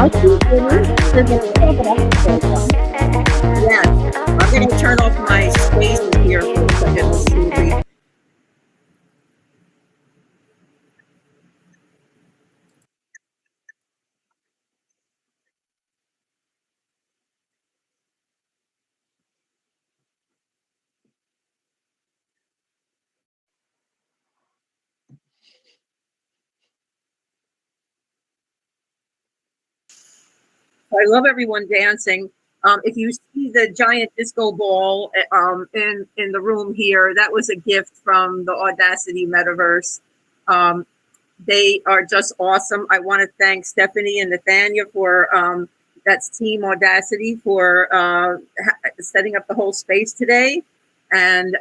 Yes, I'm going to turn off my spaces here for a second. Let's see if we... I love everyone dancing. If you see the giant disco ball in the room here, that was a gift from the Audacity Metaverse. They are just awesome. I want to thank Stephanie and Nathania for that's Team Audacity for setting up the whole space today. And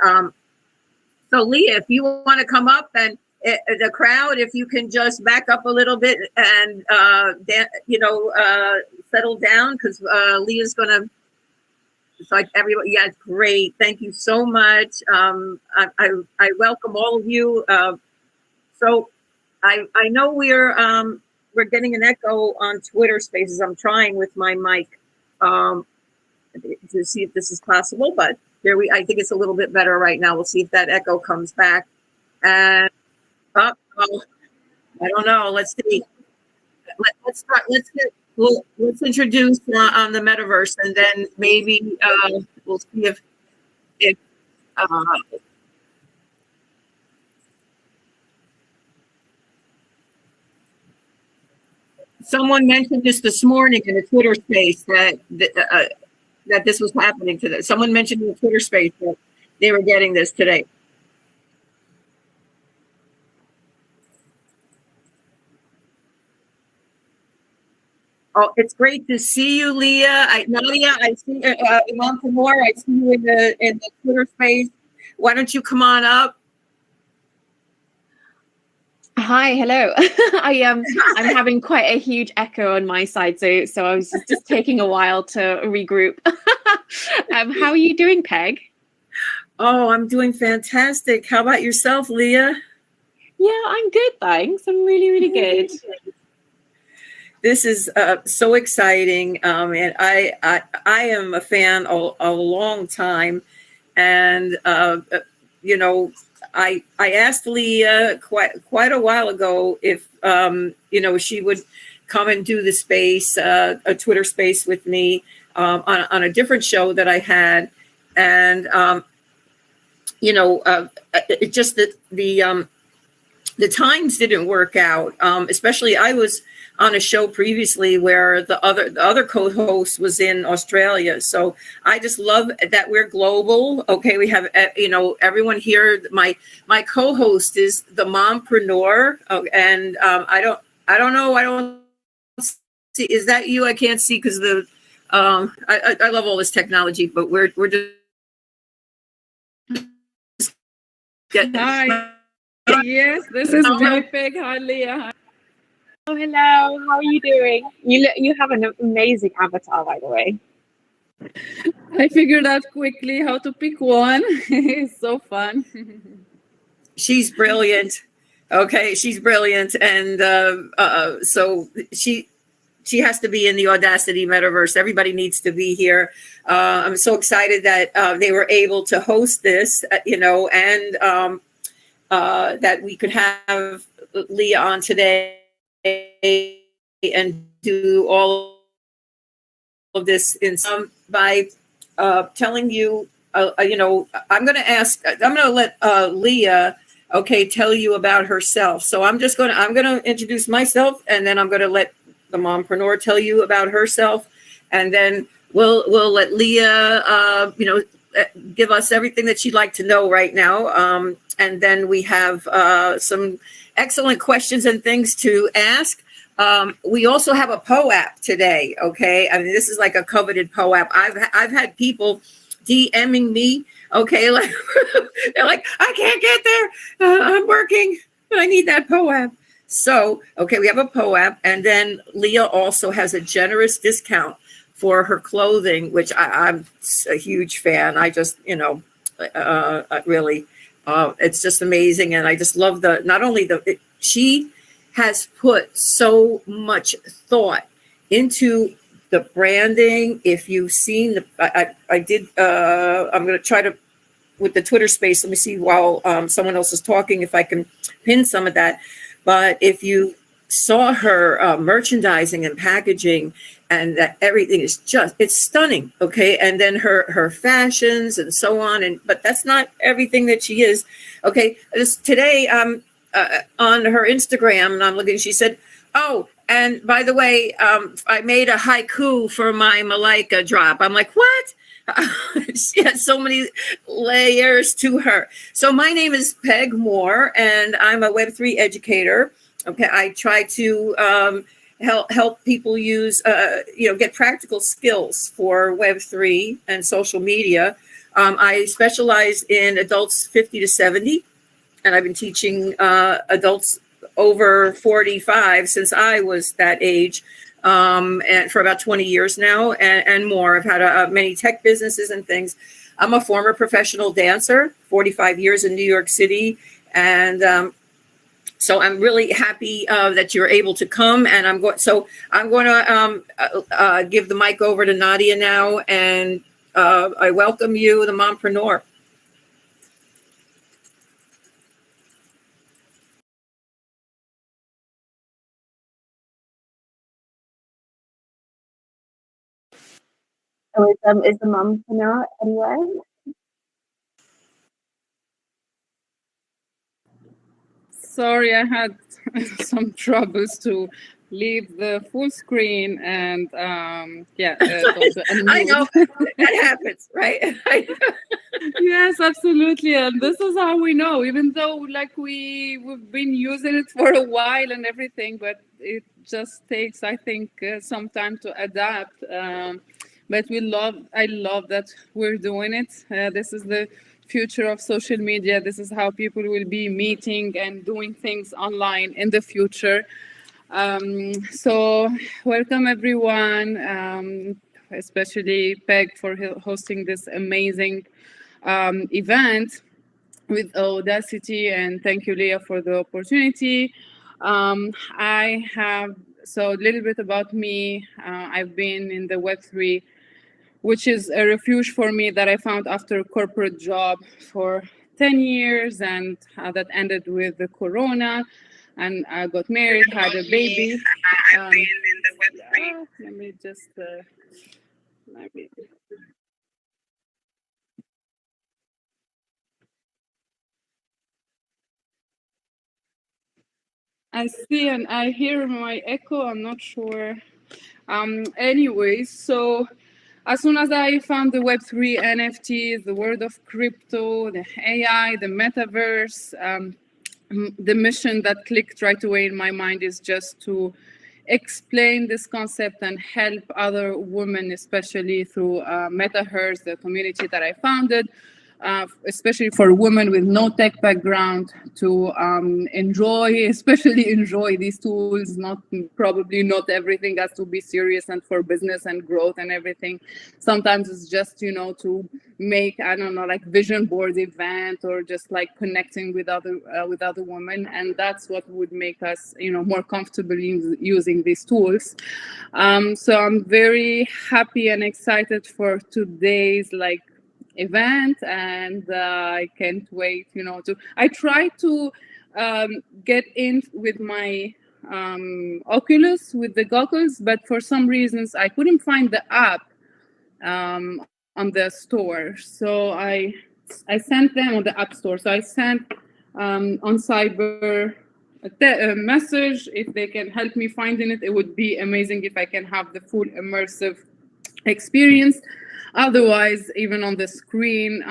so, Leah, if you want to come up and the crowd, if you can just back up a little bit and settle down, because Leah's gonna. It's like everybody. Yeah, great. Thank you so much. I welcome all of you. So I know we're getting an echo on Twitter Spaces. I'm trying with my mic to see if this is possible, but I think it's a little bit better right now. We'll see if that echo comes back. And I don't know. Let's see. Let's start. Let's introduce on the metaverse, and then maybe we'll see if someone mentioned this morning in a Twitter space that this was happening to them. Someone mentioned in the Twitter space that they were getting this today. Oh, it's great to see you, Leah. Nadia, I see Montemore. I see you in the Twitter space. Why don't you come on up? Hi, hello. I'm having quite a huge echo on my side, so I was just taking a while to regroup. How are you doing, Peg? Oh, I'm doing fantastic. How about yourself, Leah? Yeah, I'm good, thanks. I'm really, really good. This is so exciting, and I am a fan a long time, and I asked Leah quite a while ago if she would come and do the space, a Twitter space with me on a different show that I had, and it just that the times didn't work out. Especially I was on a show previously where the other co-host was in Australia. So I just love that we're global. Okay, we have everyone here. My co-host is the mompreneur, and I don't know. I don't see. Is that you? I can't see because the I love all this technology, but we're just Hi. Yes, this is very big. Hi, Leah. Oh, hello. How are you doing? You have an amazing avatar, by the way. I figured out quickly how to pick one. It's so fun. She's brilliant. Okay, she's brilliant, and so she has to be in the Audacity Metaverse. Everybody needs to be here. I'm so excited that they were able to host this, and that we could have Leah on today and do all of this by telling you, I'm going to let Leah, tell you about herself. So I'm going to introduce myself, and then I'm going to let the mompreneur tell you about herself, and then we'll let Leah, give us everything that she'd like to know right now. And then we have some excellent questions and things to ask. We also have a POAP today. Okay, I mean, this is like a coveted POAP. I've had people DMing me. Okay, like they're like, I can't get there. I'm working, but I need that POAP. So, we have a POAP, and then Leah also has a generous discount for her clothing, which I'm a huge fan. I just, really, it's just amazing. And I just love she has put so much thought into the branding. If you've seen I did, I'm going to try to, with the Twitter space, let me see while someone else is talking, if I can pin some of that. But if you saw her merchandising and packaging, and that everything is just, it's stunning. Okay. And then her fashions and so on. But that's not everything that she is. Okay. Today, on her Instagram, and I'm looking, she said, oh, and by the way, I made a haiku for my Malika drop. I'm like, what? She has so many layers to her. So my name is Peg Moore, and I'm a Web3 educator. Okay, I try to help people use, get practical skills for Web3 and social media. I specialize in adults 50 to 70, and I've been teaching adults over 45 since I was that age. And for about 20 years now and more. I've had many tech businesses and things. I'm a former professional dancer, 45 years in New York City. And so I'm really happy that you're able to come. And I'm going to give the mic over to Nadia now. And I welcome you, the mompreneur. Oh, is the mompreneur anywhere? Sorry, I had some troubles to leave the full screen and I know that happens, right? Yes, absolutely. And this is how we know, even though like we've been using it for a while and everything, but it just takes, I think, some time to adapt. But I love that we're doing it. This is the future of social media. This is how people will be meeting and doing things online in the future. So welcome everyone, especially Peg for hosting this amazing event with Audacity, and thank you, Leah, for the opportunity. I have, so a little bit about me. I've been in the Web3, which is a refuge for me that I found after a corporate job for 10 years, and that ended with the corona. And I got married, had a baby. I've been in the Web3. Let me just, maybe. I see and I hear my echo. I'm not sure. Anyways, so as soon as I found the Web3 NFTs, the world of crypto, the AI, the metaverse, the mission that clicked right away in my mind is just to explain this concept and help other women, especially through Metaverse, the community that I founded, especially for women with no tech background, to especially enjoy these tools. Probably not everything has to be serious and for business and growth and everything. Sometimes it's just, to make, I don't know, like vision board event, or just like connecting with other women, and that's what would make us, more comfortable using these tools. So I'm very happy and excited for today's event, and I can't wait, I try to get in with my Oculus with the goggles, but for some reasons I couldn't find the app on the store. So I sent them on the App Store. So I sent on Cyber a message. If they can help me finding it, it would be amazing if I can have the full immersive experience. Otherwise, even on the screen,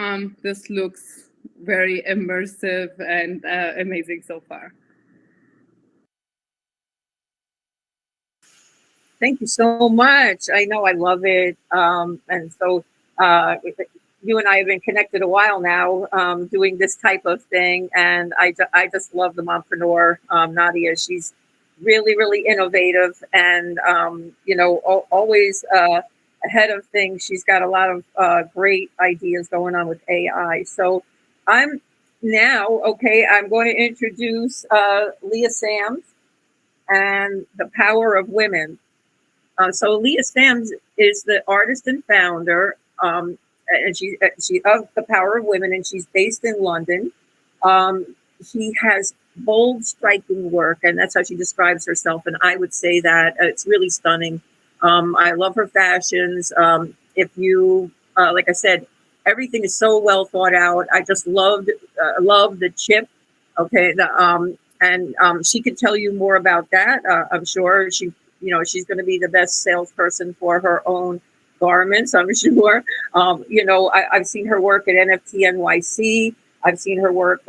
this looks very immersive and amazing so far. Thank you so much. I know I love it. And so you and I have been connected a while now, doing this type of thing. And I just love the mompreneur, Nadia. She's really, really innovative and, always ahead of things. She's got a lot of great ideas going on with AI. So I'm going to introduce Leah Sams and the Power of Women. So Leah Sams is the artist and founder, and she of the Power of Women, and she's based in London. She has bold, striking work, and that's how she describes herself. And I would say that it's really stunning. I love her fashions. If you, like I said, everything is so well thought out. I just love the chip. Okay, she could tell you more about that. I'm sure she's going to be the best salesperson for her own garments. I'm sure. I've seen her work at NFT NYC. I've seen her work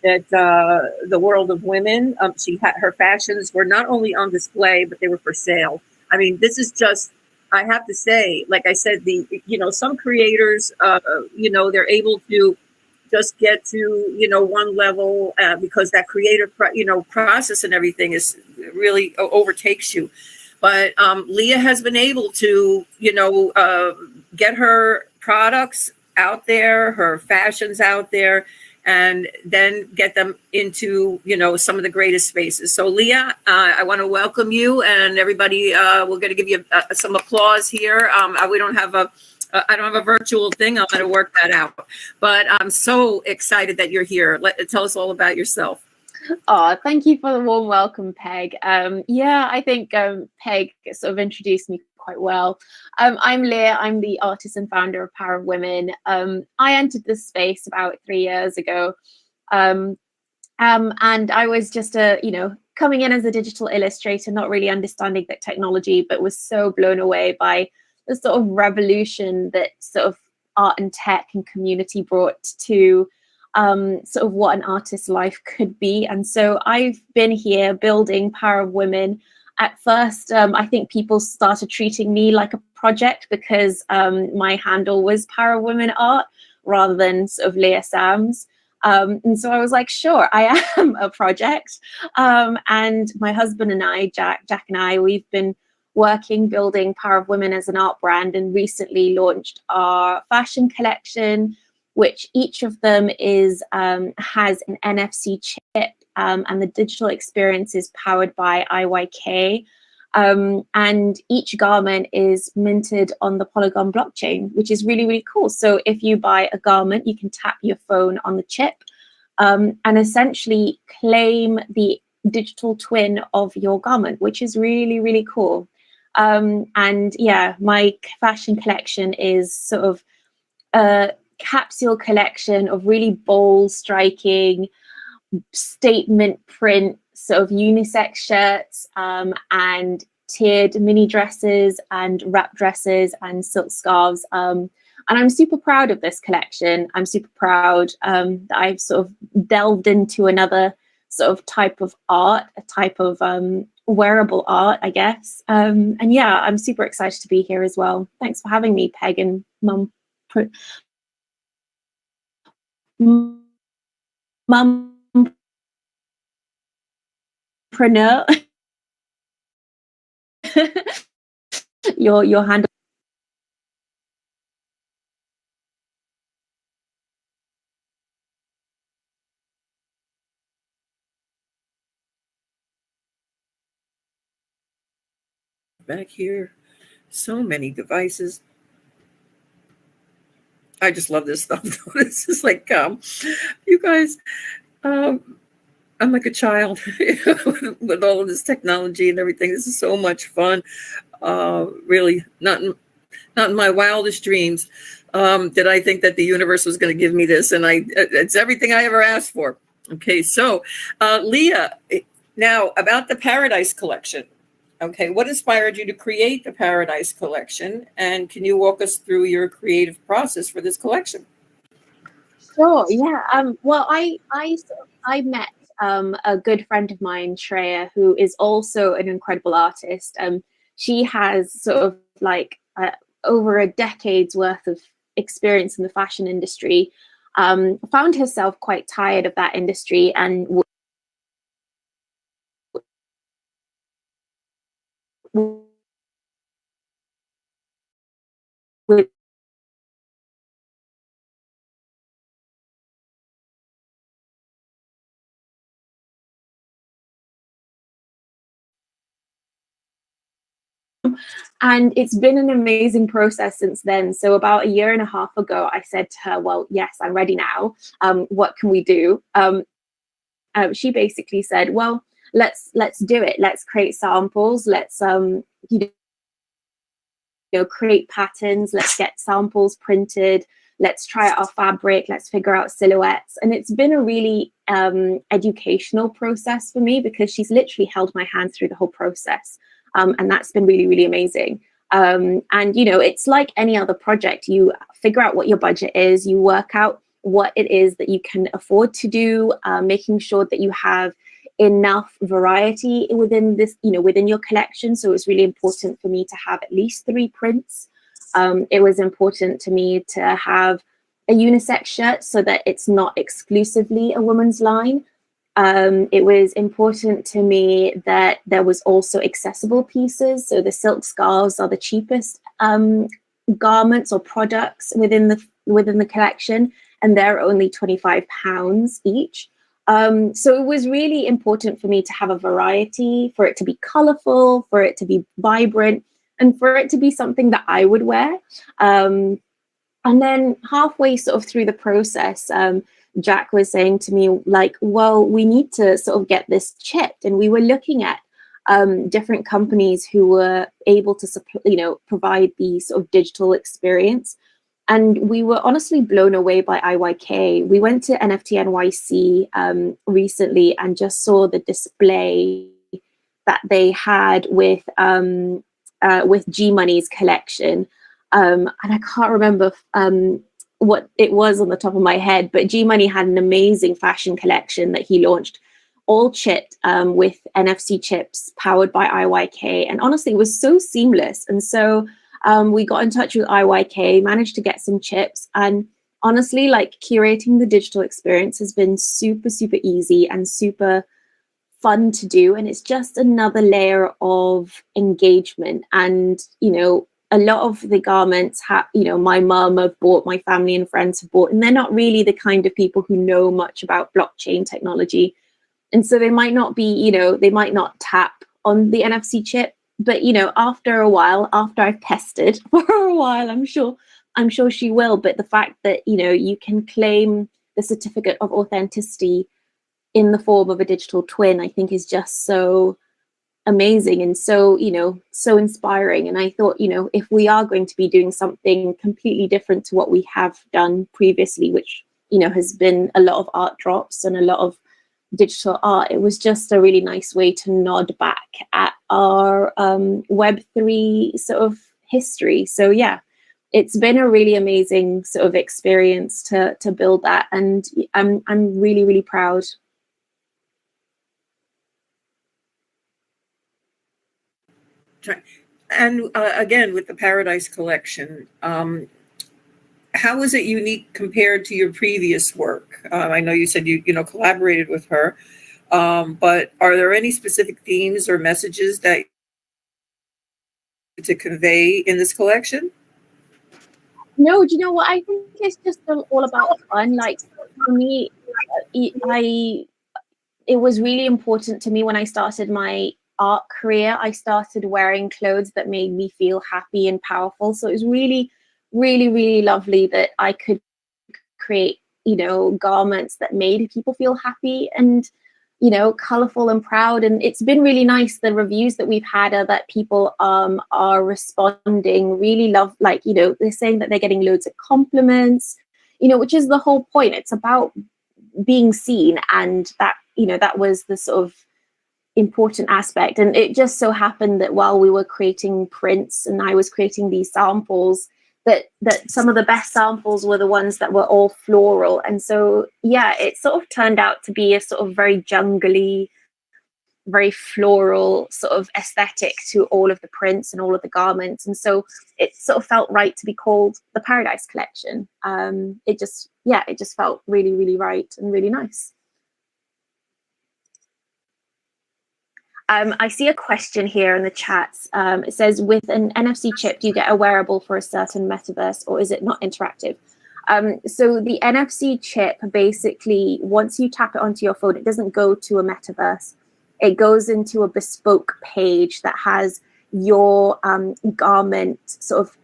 at the World of Women. Her fashions were not only on display, but they were for sale. I mean, this is just, I have to say, like I said, some creators, they're able to just get to, one level because that creative, process and everything is really overtakes you. But Leah has been able to, get her products out there, her fashions out there, and then get them into, some of the greatest spaces. So Leah, I want to welcome you, and everybody, we're going to give you some applause here. I don't have a virtual thing. I'm going to work that out. But I'm so excited that you're here. Tell us all about yourself. Oh, thank you for the warm welcome, Peg. I think Peg sort of introduced me quite well. I'm Leah. I'm the artist and founder of Power of Women. I entered this space about 3 years ago, and I was just coming in as a digital illustrator, not really understanding that technology, but was so blown away by the sort of revolution that sort of art and tech and community brought to sort of what an artist's life could be. And so I've been here building Power of Women. At first, I think people started treating me like a project because my handle was Power of Women Art rather than sort of Leah Sams. And so I was like, sure, I am a project. And my husband and I, Jack and I, we've been working, building Power of Women as an art brand, and recently launched our fashion collection, which each of them has an NFC chip, and the digital experience is powered by IYK. And each garment is minted on the Polygon blockchain, which is really, really cool. So if you buy a garment, you can tap your phone on the chip and essentially claim the digital twin of your garment, which is really, really cool. And yeah, my fashion collection is sort of a capsule collection of really bold, striking, statement print sort of unisex shirts, and tiered mini dresses and wrap dresses and silk scarves. And I'm super proud of this collection. I'm super proud that I've sort of delved into another sort of type of art, a type of wearable art, I guess. And yeah, I'm super excited to be here as well. Thanks for having me, Peg and Mumpreneur. your handle. Back here, so many devices. I just love this stuff. This is like, you guys, I'm like a child with all of this technology and everything. This is so much fun. Really, not in my wildest dreams did I think that the universe was going to give me this, and it's everything I ever asked for. Okay, so Leah, now about the Paradise Collection. Okay, what inspired you to create the Paradise Collection, and can you walk us through your creative process for this collection? Sure. Yeah. Well, I met a good friend of mine, Shreya, who is also an incredible artist. She has sort of like over a decade's worth of experience in the fashion industry. Found herself quite tired of that industry and with And it's been an amazing process since then. So about a year and a half ago, I said to her, well, yes, I'm ready now. What can we do? She basically said, well, let's do it. Let's create samples. Let's create patterns. Let's get samples printed. Let's try out our fabric. Let's figure out silhouettes. And it's been a really educational process for me, because she's literally held my hand through the whole process. And that's been really, really amazing. And, it's like any other project. You figure out what your budget is, you work out what it is that you can afford to do, making sure that you have enough variety within this, within your collection. So it's really important for me to have at least 3 prints. It was important to me to have a unisex shirt so that it's not exclusively a woman's line. It was important to me that there was also accessible pieces. So the silk scarves are the cheapest garments or products within the collection, and they're only £25 each. So it was really important for me to have a variety, for it to be colorful, for it to be vibrant, and for it to be something that I would wear. And then halfway sort of through the process, Jack was saying to me, like, well, we need to sort of get this chipped. And we were looking at different companies who were able to, provide the sort of digital experience. And we were honestly blown away by IYK. We went to NFT NYC recently and just saw the display that they had with G Money's collection. And I can't remember what it was on the top of my head, but G Money had an amazing fashion collection that he launched, all chipped with NFC chips powered by IYK. And honestly, it was so seamless. And so we got in touch with IYK, managed to get some chips. And honestly, like, curating the digital experience has been super, super easy and super fun to do. And it's just another layer of engagement. And, a lot of the garments my mum have bought, my family and friends have bought, and they're not really the kind of people who know much about blockchain technology. And so they might not be, they might not tap on the NFC chip, but, after a while, after I've tested for a while, I'm sure she will. But the fact that, you can claim the certificate of authenticity in the form of a digital twin, I think is just so amazing and so, so inspiring. And I thought, if we are going to be doing something completely different to what we have done previously, which, has been a lot of art drops and a lot of digital art, it was just a really nice way to nod back at our Web3 sort of history. So yeah, it's been a really amazing sort of experience to build that, and I'm really, really proud. And again, with the Paradise collection, how is it unique compared to your previous work? I know you said you collaborated with her, but are there any specific themes or messages that to convey in this collection? No, do you know what? I think it's just all about fun. Like, for me, it was really important to me when I started my art career. I started wearing clothes that made me feel happy and powerful. So it was really, really, really lovely that I could create, garments that made people feel happy and, colorful and proud. And it's been really nice. The reviews that we've had are that people are responding, really they're saying that they're getting loads of compliments, which is the whole point. It's about being seen, and that, that was the sort of important aspect. And it just so happened that while we were creating prints and I was creating these samples, that some of the best samples were the ones that were all floral. And so yeah, it sort of turned out to be a sort of very jungly, very floral sort of aesthetic to all of the prints and all of the garments. And so it sort of felt right to be called the Paradise Collection. It just felt really, really right and really nice. I see a question here in the chats. It says, with an NFC chip, do you get a wearable for a certain metaverse, or is it not interactive? So the NFC chip, basically, once you tap it onto your phone, it doesn't go to a metaverse. It goes into a bespoke page that has your garment sort of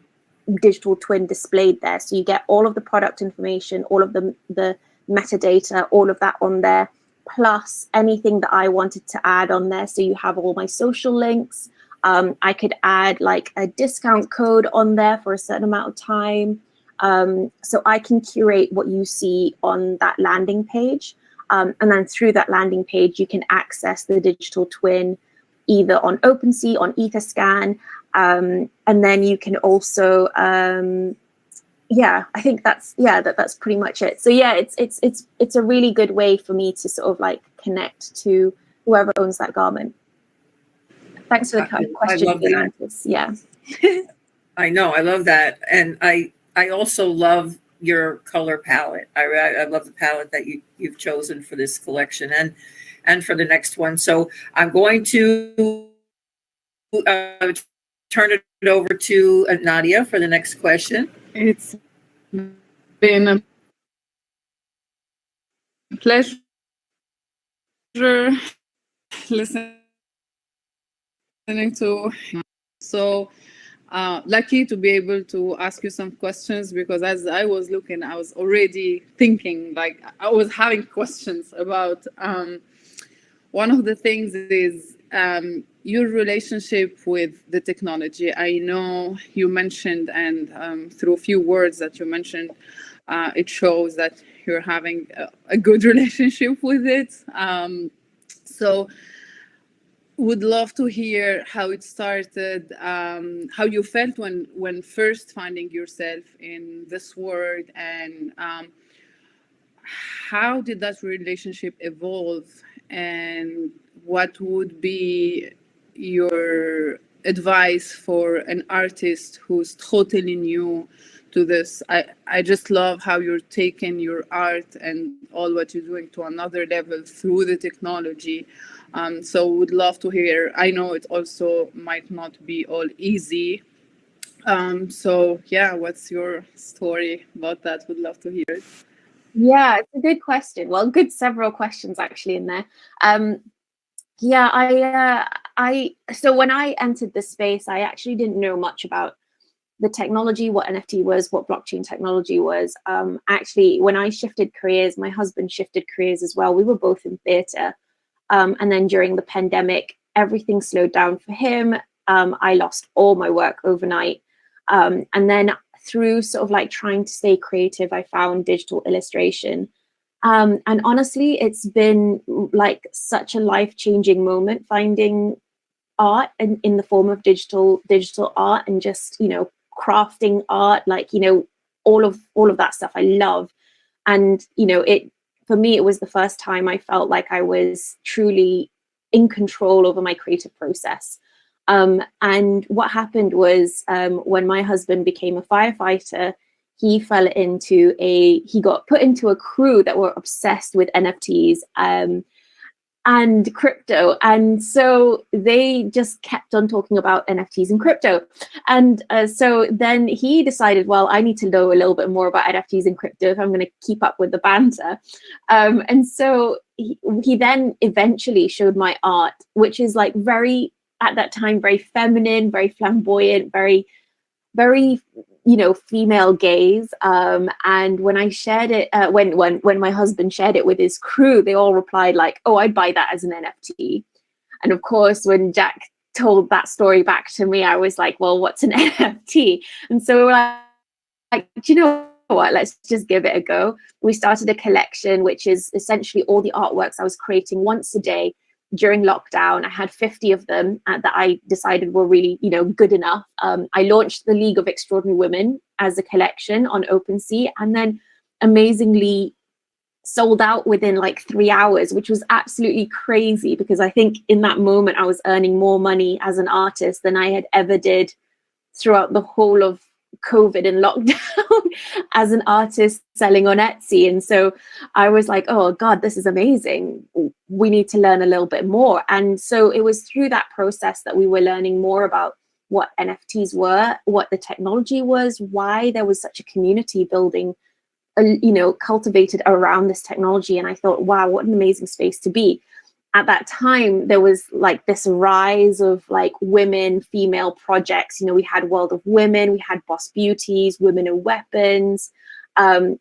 digital twin displayed there. So you get all of the product information, all of the metadata, all of that on there, plus anything that I wanted to add on there. So you have all my social links. I could add like a discount code on there for a certain amount of time. So I can curate what you see on that landing page. And then through that landing page, you can access the digital twin either on OpenSea, on Etherscan, and then you can also, yeah, I think that's pretty much it. So yeah, it's a really good way for me to sort of like connect to whoever owns that garment. Thanks for the question. I love that. Yeah. I know, I love that, and I also love your color palette. I love the palette that you've chosen for this collection and for the next one. So I'm going to turn it over to Nadia for the next question. It's been a pleasure listening to. So lucky to be able to ask you some questions, because as I was looking, I was already thinking, like I was having questions about one of the things is your relationship with the technology. I know you mentioned, and through a few words that you mentioned, it shows that you're having a good relationship with it. So would love to hear how it started, how you felt when first finding yourself in this world, and how did that relationship evolve, and what would be your advice for an artist who's totally new to this? I just love how you're taking your art and all what you're doing to another level through the technology. So would love to hear. I know it also might not be all easy. So yeah, what's your story about that? Would love to hear it. Yeah, it's a good question. Well, several questions actually in there. Yeah, so when I entered this space, I actually didn't know much about the technology, what NFT was, what blockchain technology was. Actually, when I shifted careers, my husband shifted careers as well. We were both in theatre. And then during the pandemic, everything slowed down for him. I lost all my work overnight. And then through sort of like trying to stay creative, I found digital illustration. And honestly, it's been like such a life-changing moment finding art in the form of digital art, and just, you know, crafting art, like, you know, all of that stuff I love. And, you know, for me, it was the first time I felt like I was truly in control over my creative process. And what happened was, when my husband became a firefighter, he got put into a crew that were obsessed with NFTs and crypto. And so they just kept on talking about NFTs and crypto. And so then he decided, well, I need to know a little bit more about NFTs and crypto if I'm going to keep up with the banter. And so he then eventually showed my art, which is like at that time, very feminine, very flamboyant, very, very, you know, female gaze. And when I shared it, when my husband shared it with his crew, they all replied like, "Oh, I'd buy that as an NFT." And of course, when Jack told that story back to me, I was like, "Well, what's an NFT?" And so we were like, do you know what? Let's just give it a go. We started a collection, which is essentially all the artworks I was creating once a day during lockdown. I had 50 of them that I decided were really, you know, good enough. I launched the League of Extraordinary Women as a collection on OpenSea, and then amazingly sold out within like 3 hours, which was absolutely crazy, because I think in that moment I was earning more money as an artist than I had ever did throughout the whole of COVID and lockdown as an artist selling on Etsy. And so I was like, oh God, this is amazing. We need to learn a little bit more. And so it was through that process that we were learning more about what NFTs were, what the technology was, why there was such a community building, you know, cultivated around this technology. And I thought, wow, what an amazing space to be. at that time, there was like this rise of like women, female projects. You know, we had World of Women, we had Boss Beauties, Women and Weapons. And,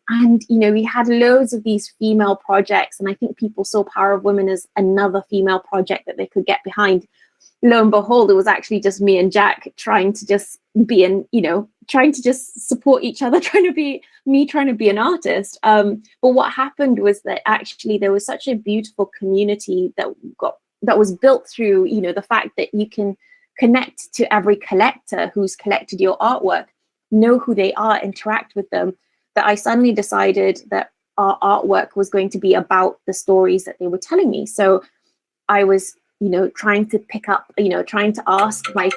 you know, we had loads of these female projects. And I think people saw Power of Women as another female project that they could get behind. Lo and behold, it was actually just me and Jack trying to just be in, you know, trying to just support each other, trying to be an artist. But what happened was that actually there was such a beautiful community that was built through, you know, the fact that you can connect to every collector who's collected your artwork, know who they are, interact with them, that I suddenly decided that our artwork was going to be about the stories that they were telling me. So I was, you know, trying to pick up, you know, trying to ask my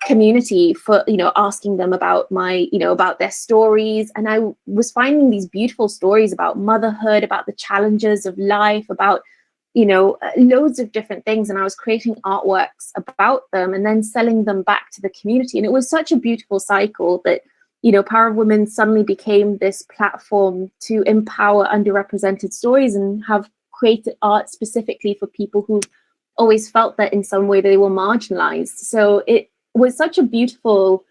community for, you know, asking them about my, you know, about their stories. And I was finding these beautiful stories about motherhood, about the challenges of life, about, you know, loads of different things. And I was creating artworks about them and then selling them back to the community. And it was such a beautiful cycle that, you know, Power of Women suddenly became this platform to empower underrepresented stories and have created art specifically for people who always felt that in some way they were marginalized. So it was such a beautiful,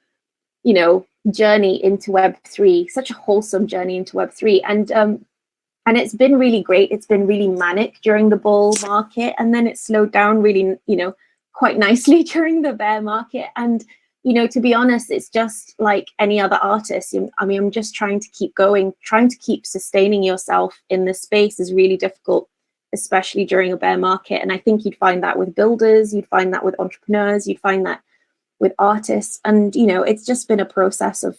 you know, journey into Web3, such a wholesome journey into Web3. And it's been really great. It's been really manic during the bull market, and then it slowed down really, you know, quite nicely during the bear market. And, you know, to be honest, it's just like any other artist. I mean, I'm just trying to keep going, trying to keep sustaining yourself in this space is really difficult, especially during a bear market. And I think you'd find that with builders, you'd find that with entrepreneurs, you'd find that with artists. And, you know, it's just been a process of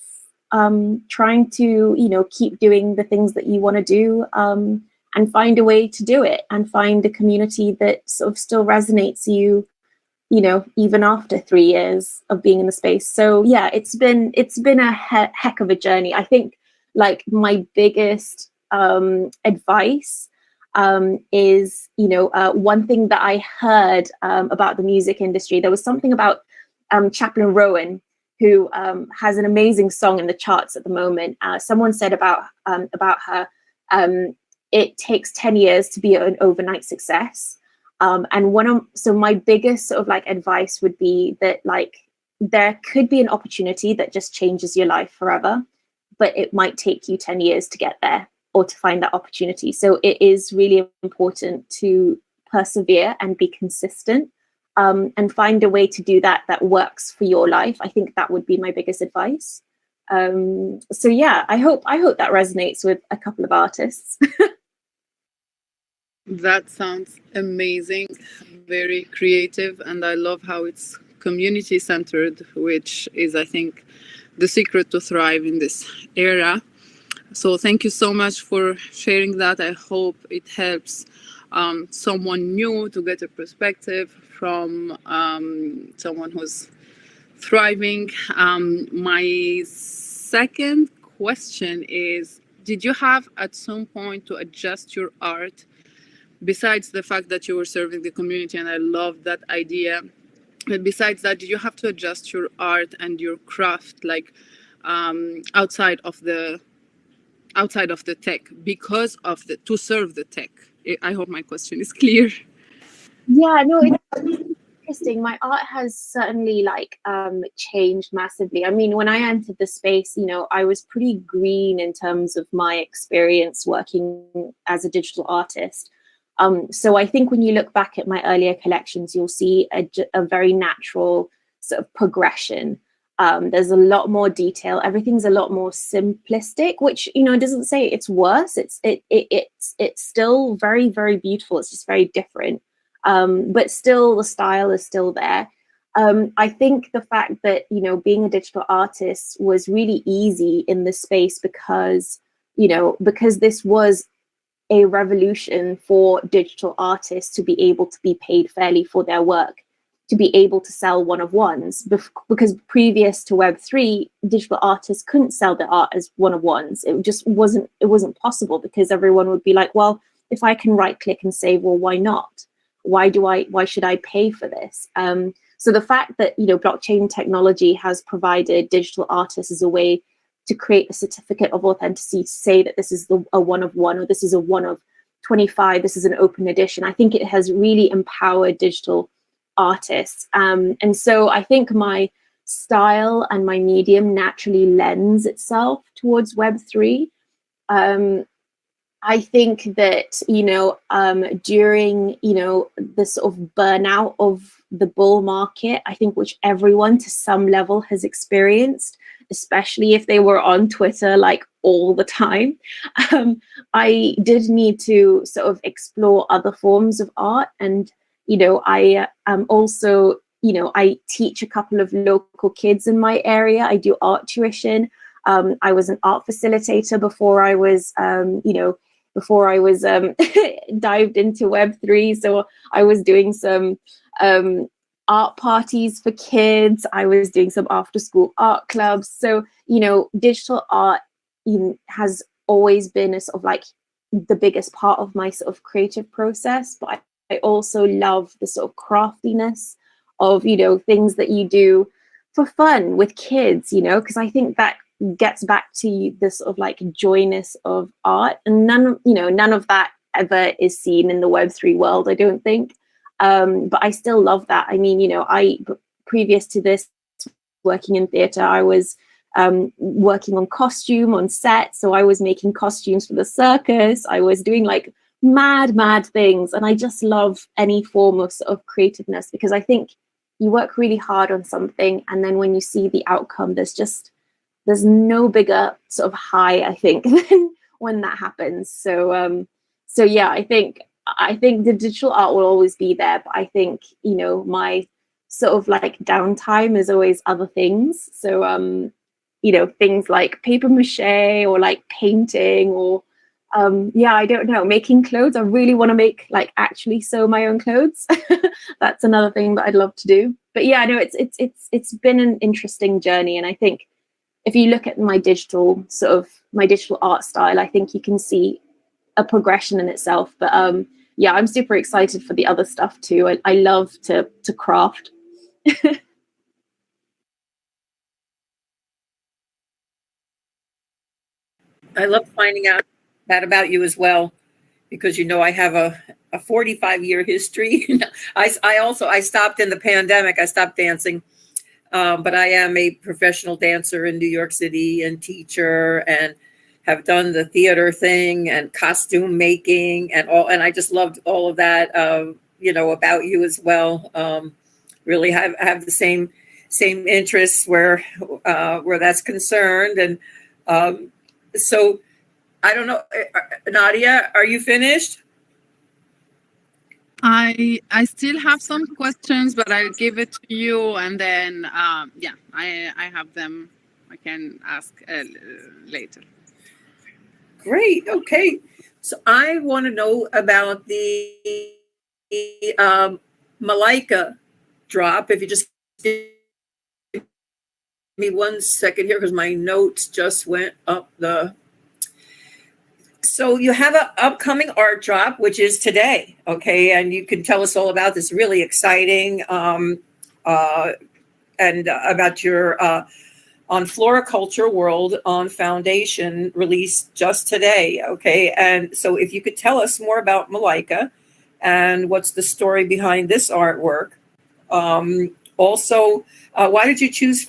trying to, you know, keep doing the things that you want to do and find a way to do it and find a community that sort of still resonates you know, even after 3 years of being in the space. So yeah, it's been a heck of a journey. I think like my biggest advice is, you know, one thing that I heard about the music industry. There was something about Chaplain Rowan, who has an amazing song in the charts at the moment. Someone said about her, it takes 10 years to be an overnight success. So my biggest sort of like advice would be that like there could be an opportunity that just changes your life forever, but it might take you 10 years to get there or to find that opportunity. So it is really important to persevere and be consistent and find a way to do that works for your life. I think that would be my biggest advice. So yeah, I hope that resonates with a couple of artists. That sounds amazing, very creative, and I love how it's community centered, which is, I think, the secret to thrive in this era. So thank you so much for sharing that. I hope it helps someone new to get a perspective from someone who's thriving. My second question is, did you have at some point to adjust your art, besides the fact that you were serving the community, and I love that idea, but besides that, did you have to adjust your art and your craft like outside of the tech because of to serve the tech? I hope my question is clear. Yeah, no, it's interesting. My art has certainly like changed massively. I mean, when I entered the space, you know, I was pretty green in terms of my experience working as a digital artist. So I think when you look back at my earlier collections, you'll see a very natural sort of progression. There's a lot more detail. Everything's a lot more simplistic, which, you know, doesn't say it's worse. It's still very, very beautiful. It's just very different. But still, the style is still there. I think the fact that, you know, being a digital artist was really easy in this space because, you know, because this was a revolution for digital artists to be able to be paid fairly for their work, to be able to sell one-of-ones, because previous to Web3, digital artists couldn't sell their art as one-of-ones. It just wasn't possible, because everyone would be like, well, if I can right click and say, well, why not? Why should I pay for this? So the fact that, you know, blockchain technology has provided digital artists as a way to create a certificate of authenticity to say that this is a one-of-one, or this is a one of 25, this is an open edition. I think it has really empowered digital artists. And so I think my style and my medium naturally lends itself towards Web3. I think that, during, the sort of burnout of the bull market, I think which everyone to some level has experienced, especially if they were on Twitter like all the time, I did need to sort of explore other forms of art. And, I also, I teach a couple of local kids in my area. I do art tuition. I was an art facilitator before I was, dived into Web3. So I was doing some art parties for kids. I was doing some after school art clubs. So, digital art has always been a sort of like the biggest part of my sort of creative process. But I also love the sort of craftiness of, things that you do for fun with kids, because I think that gets back to the sort of like joyness of art, and none of that ever is seen in the Web3 world, I don't think. But I still love that. I mean, previous to this, working in theatre, I was working on costume on set. So I was making costumes for the circus. I was doing like mad things. And I just love any form of sort of creativeness, because I think you work really hard on something, and then when you see the outcome, there's no bigger sort of high, I think, than when that happens. So yeah, I think the digital art will always be there, but I think, my sort of like downtime is always other things. So, things like paper mache or like painting or, I don't know, making clothes. I really want to make like actually sew my own clothes. That's another thing that I'd love to do. But yeah, no, it's been an interesting journey. And I think if you look at my digital art style, I think you can see a progression in itself. But yeah, I'm super excited for the other stuff too. I love to craft. I love finding out that about you as well, because I have a 45-year history. I stopped in the pandemic. I stopped dancing. But I am a professional dancer in New York City and teacher, and have done the theater thing and costume making and all. And I just loved all of that, about you as well. Really have the same interests where that's concerned. And so I don't know, Nadia, are you finished? I still have some questions, but I'll give it to you, and then I have them. I can ask later. Great. Okay. So I want to know about the Malika drop. If you just give me 1 second here, because my notes just went up the. So you have an upcoming art drop, which is today, okay? And you can tell us all about this. Really exciting, and about your on Floriculture World on Foundation, released just today, okay? And so if you could tell us more about Malika and what's the story behind this artwork. Also, why did you choose,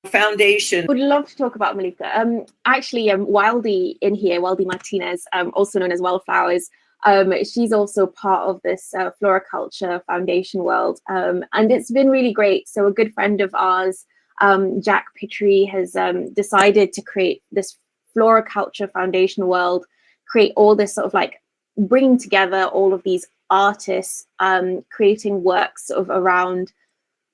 Foundation? Would love to talk about Malika. Actually, Wildy in here, Wildy Martinez, also known as Wildflowers. She's also part of this Floriculture Foundation world, and it's been really great. So a good friend of ours, Jack Pitry, has decided to create this Floriculture Foundation world, create all this sort of like bringing together all of these artists, creating works sort of around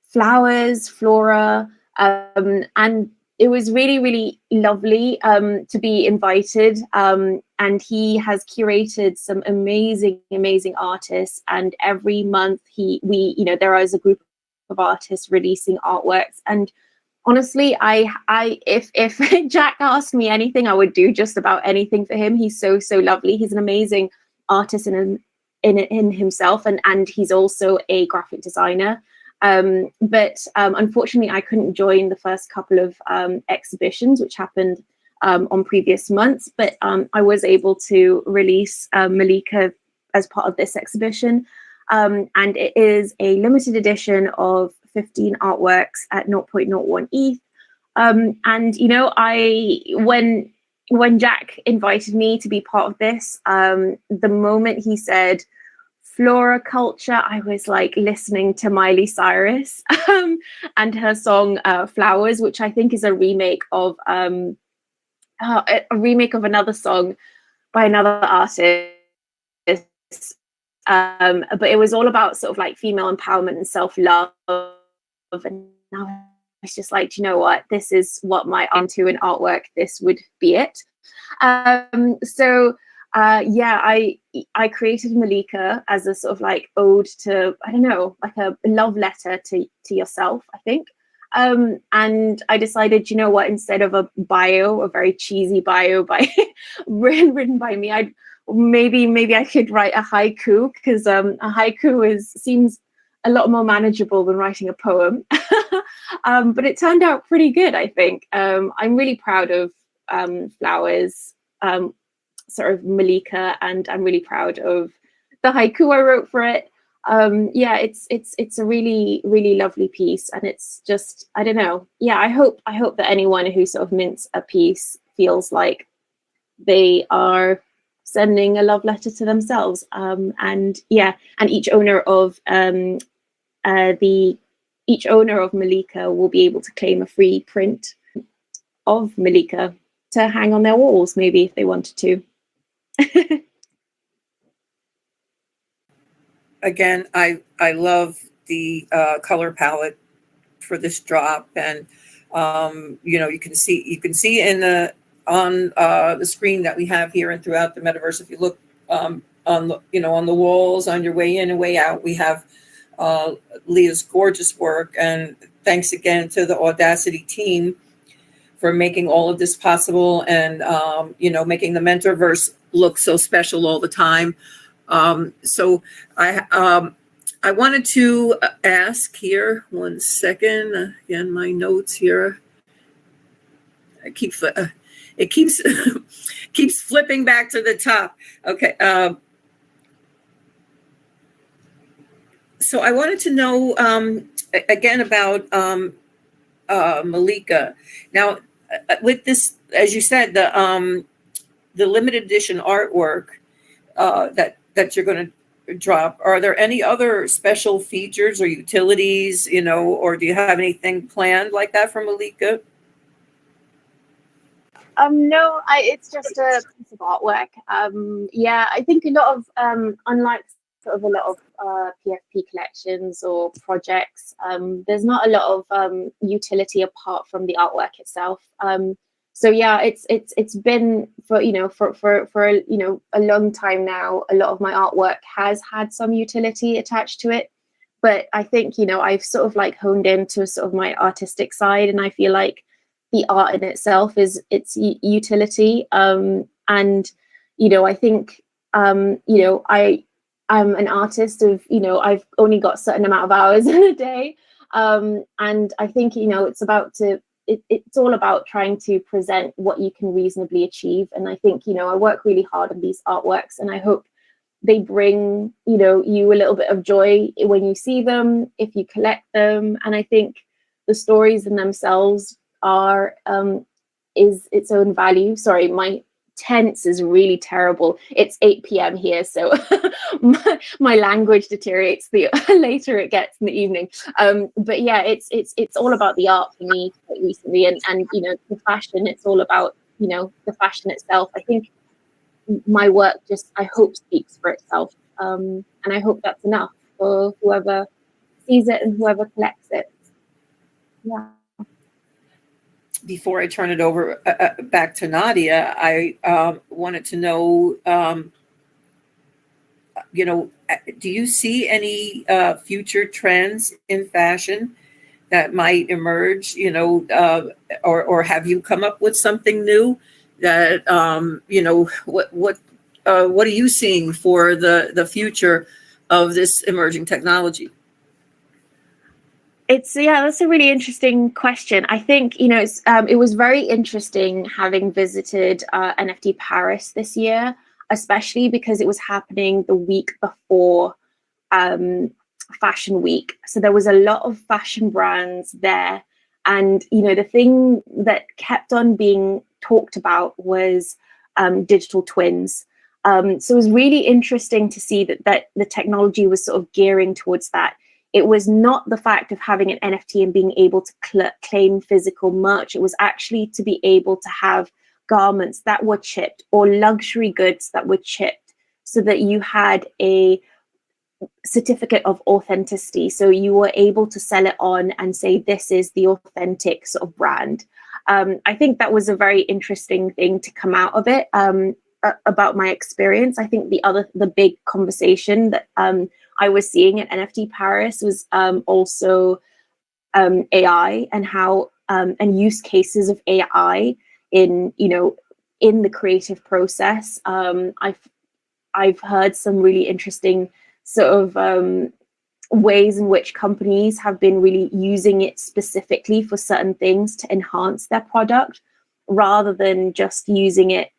flowers, flora, and it was really, really lovely to be invited. And he has curated some amazing, amazing artists. And every month there is a group of artists releasing artworks. And honestly, if Jack asked me anything, I would do just about anything for him. He's so, so lovely. He's an amazing artist in himself, and he's also a graphic designer. But unfortunately, I couldn't join the first couple of exhibitions, which happened on previous months, but I was able to release Malika as part of this exhibition. And it is a limited edition of 15 artworks at 0.01 ETH. And, you know, when Jack invited me to be part of this, the moment he said floriculture, I was like listening to Miley Cyrus and her song Flowers, which I think is a remake of another song by another artist. But it was all about sort of like female empowerment and self-love. And I was just like, you know what, this is what my onto an artwork, this would be it. Yeah, I created Malika as a sort of like ode to, I don't know, like a love letter to yourself, I think. And I decided, you know what, instead of a bio, a very cheesy bio by written by me, maybe I could write a haiku, because a haiku seems a lot more manageable than writing a poem. But it turned out pretty good, I think. I'm really proud of Flowers, sort of Malika, and I'm really proud of the haiku I wrote for it. Yeah, it's a really, really lovely piece, and it's just, I don't know. Yeah, I hope that anyone who sort of mints a piece feels like they are sending a love letter to themselves. And yeah, and each owner of Malika will be able to claim a free print of Malika to hang on their walls, maybe, if they wanted to. Again, I love the color palette for this drop, and you know, you can see in on the screen that we have here and throughout the metaverse. If you look on the walls on your way in and way out, we have Leah's gorgeous work. And thanks again to the Audacity team for making all of this possible, and making the Mentorverse look so special all the time. So I wanted to ask here, one second. Again, my notes here. It keeps keeps flipping back to the top. Okay. So I wanted to know again about Malika. Now, with this, as you said, the limited edition artwork that you're going to drop, are there any other special features or utilities, or do you have anything planned like that for Malika? No, it's just a piece of artwork. Yeah, I think a lot of, unlike sort of a lot of PFP collections or projects, there's not a lot of utility apart from the artwork itself. So yeah, it's been for a long time now. A lot of my artwork has had some utility attached to it, but I think I've sort of like honed into sort of my artistic side, and I feel like the art in itself is its utility. And I think I'm an artist of I've only got a certain amount of hours in a day, and I think it's all about trying to present what you can reasonably achieve. And I think I work really hard on these artworks, and I hope they bring you a little bit of joy when you see them, if you collect them. And I think the stories in themselves is its own value. Sorry, my tense is really terrible. It's 8 p.m. here, so my language deteriorates the later it gets in the evening. But yeah, it's all about the art for me quite recently, and the fashion. It's all about the fashion itself. I think my work I hope speaks for itself, and I hope that's enough for whoever sees it and whoever collects it. Yeah. Before I turn it over back to Nadia, I wanted to know, do you see any future trends in fashion that might emerge, or have you come up with something new that, what are you seeing for the future of this emerging technology? Yeah, that's a really interesting question. I think, it was very interesting having visited NFT Paris this year, especially because it was happening the week before um, Fashion Week. So there was a lot of fashion brands there. And, the thing that kept on being talked about was digital twins. So it was really interesting to see that the technology was sort of gearing towards that. It was not the fact of having an NFT and being able to claim physical merch. It was actually to be able to have garments that were chipped or luxury goods that were chipped so that you had a certificate of authenticity. So you were able to sell it on and say, this is the authentic sort of brand. I think that was a very interesting thing to come out of it. About my experience, I think the big conversation that I was seeing at NFT Paris was also AI and how and use cases of AI in in the creative process. I've heard some really interesting sort of ways in which companies have been really using it specifically for certain things to enhance their product, rather than just using it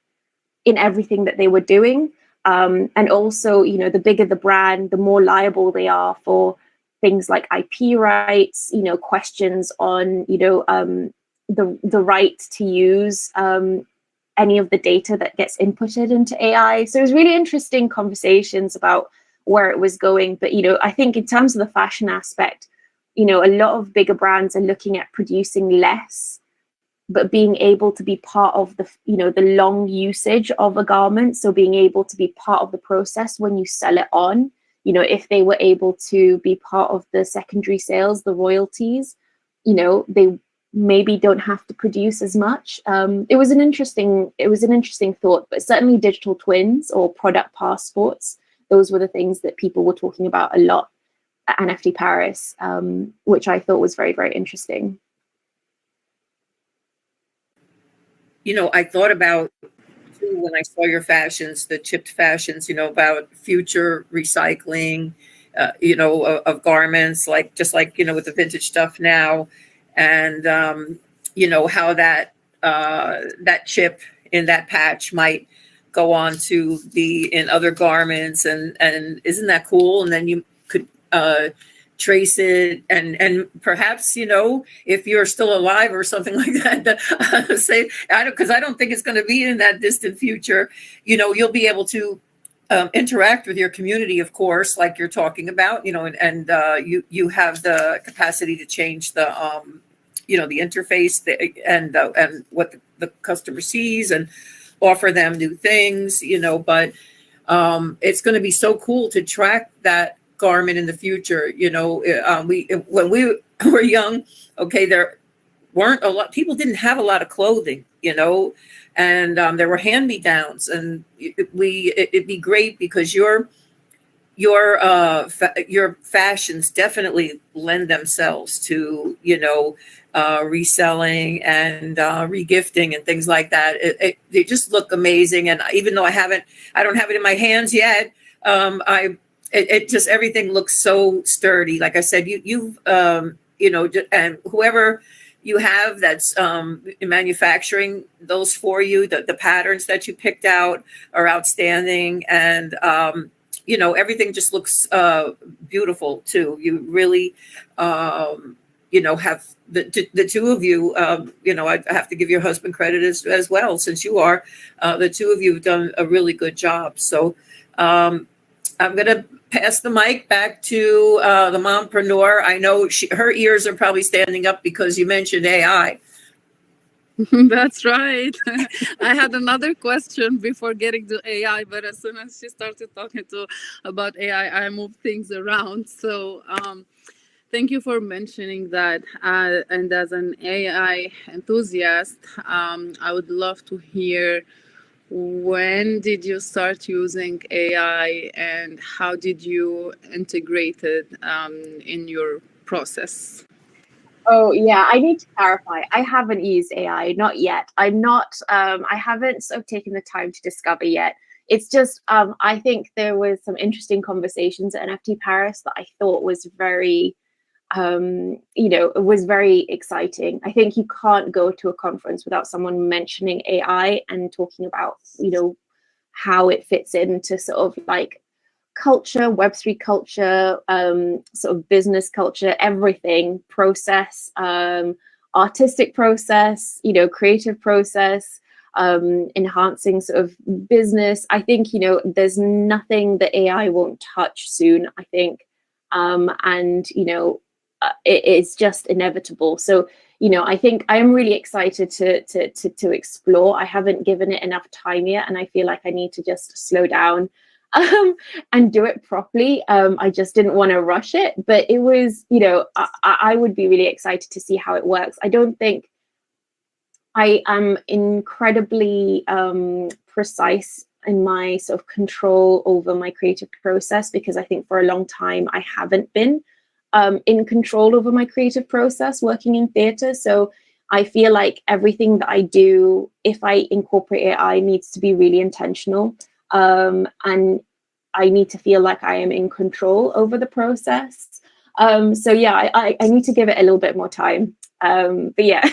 in everything that they were doing. And also, the bigger the brand, the more liable they are for things like IP rights, questions on, the right to use any of the data that gets inputted into AI. So it was really interesting conversations about where it was going. But, I think in terms of the fashion aspect, a lot of bigger brands are looking at producing less, but being able to be part of the long usage of a garment. So being able to be part of the process when you sell it on, if they were able to be part of the secondary sales, the royalties, they maybe don't have to produce as much. It was an interesting thought, but certainly digital twins or product passports, those were the things that people were talking about a lot at NFT Paris, which I thought was very, very interesting. I thought about too when I saw your fashions, the chipped fashions, about future recycling, of garments, just like, with the vintage stuff now, and how that chip in that patch might go on to be in other garments, and isn't that cool? And then you could trace it, and perhaps, if you're still alive or something like that, say, because I don't think it's going to be in that distant future, you'll be able to interact with your community, of course, like you're talking about, and you have the capacity to change the the interface, and what the customer sees, and offer them new things, but it's going to be so cool to track that garment in the future. When we were young, okay, there weren't a lot, people didn't have a lot of clothing, and there were hand-me-downs, and it'd be great because your fashions definitely lend themselves to reselling and regifting and things like that. They just look amazing, and even though I don't have it in my hands yet, it just, everything looks so sturdy. Like I said, you've and whoever you have that's manufacturing those for you, the patterns that you picked out are outstanding, and everything just looks beautiful too. You really have the two of you, I have to give your husband credit as well, since you are the two of you have done a really good job. So I'm going to pass the mic back to the mompreneur. I know her ears are probably standing up because you mentioned AI. That's right. I had another question before getting to AI, but as soon as she started talking about AI, I moved things around. So thank you for mentioning that. And as an AI enthusiast, I would love to hear, when did you start using AI and how did you integrate it in your process? Oh, yeah, I need to clarify. I haven't used AI, not yet. I haven't sort of taken the time to discover yet. It's just, I think there was some interesting conversations at NFT Paris that I thought was very you know, it was very exciting. I think you can't go to a conference without someone mentioning AI and talking about, you know, how it fits into sort of like culture, Web3 culture, sort of business culture, everything, process, artistic process, you know, creative process, enhancing sort of business. I think, you know, there's nothing that AI won't touch soon, I think. And, you know, it's just inevitable. So, you know, I think I'm really excited to explore. I haven't given it enough time yet, and I feel like I need to just slow down and do it properly. I just didn't want to rush it, but it was, you know, I would be really excited to see how it works. I don't think I am incredibly precise in my sort of control over my creative process, because I think for a long time I haven't been in control over my creative process working in theatre. So I feel like everything that I do, if I incorporate AI, needs to be really intentional. And I need to feel like I am in control over the process. So yeah, I need to give it a little bit more time. But yeah.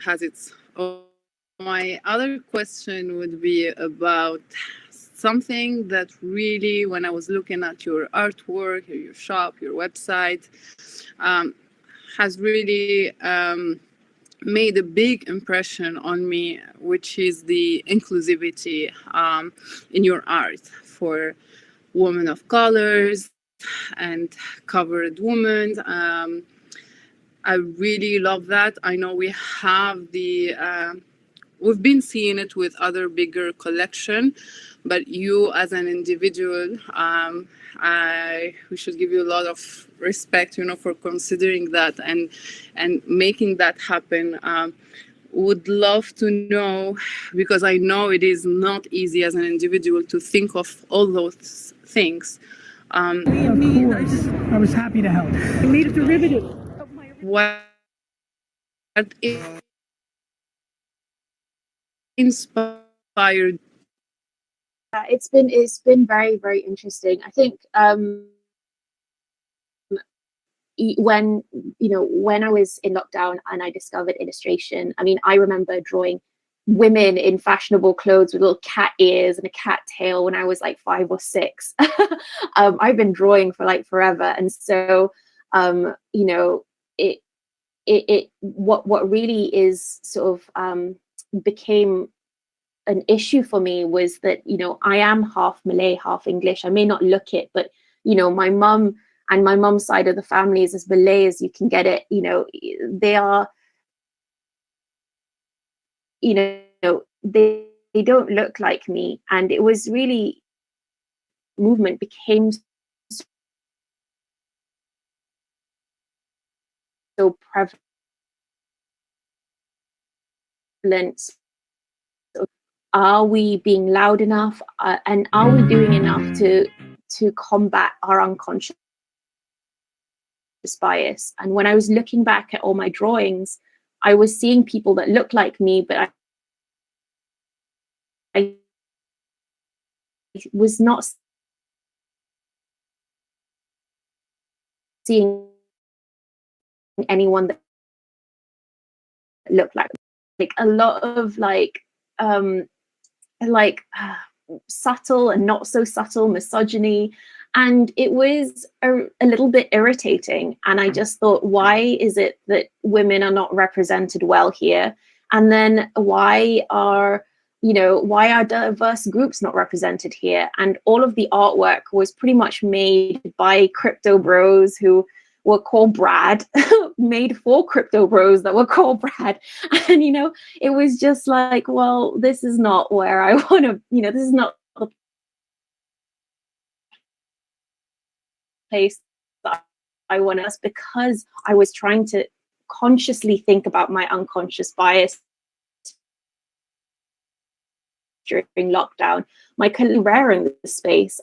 Has its own. My other question would be about something that really, when I was looking at your artwork, your shop, your website, has really made a big impression on me, which is the inclusivity in your art for women of colors and covered women. I really love that. I know we have the, we've been seeing it with other bigger collection, but you as an individual, we should give you a lot of respect, you know, for considering that and making that happen. Would love to know, because I know it is not easy as an individual to think of all those things. Of course, I was happy to help. I made a derivative. What inspired? It's been very, very interesting. I think when, you know, when I was in lockdown and I discovered illustration, I mean, I remember drawing women in fashionable clothes with little cat ears and a cat tail when I was like 5 or 6. I've been drawing for like forever, and so you know, what really is sort of became an issue for me was that, you know, I am half Malay, half English. I may not look it, but, you know, my mum and my mum's side of the family is as Malay as you can get it. You know, they are, you know, they don't look like me. And it was really, movement became so prevalent. Are we being loud enough? And are we doing enough to combat our unconscious bias? And when I was looking back at all my drawings, I was seeing people that looked like me, but I was not seeing anyone that looked like a lot of like subtle and not so subtle misogyny, and it was a little bit irritating. And I just thought, why is it that women are not represented well here? And then why are, you know, why are diverse groups not represented here? And all of the artwork was pretty much made by crypto bros who were called Brad, made for crypto bros that were called Brad. And, you know, it was just like, well, this is not where I want to, you know, this is not the place that I want us, because I was trying to consciously think about my unconscious bias during lockdown. My colleagues rare in the space.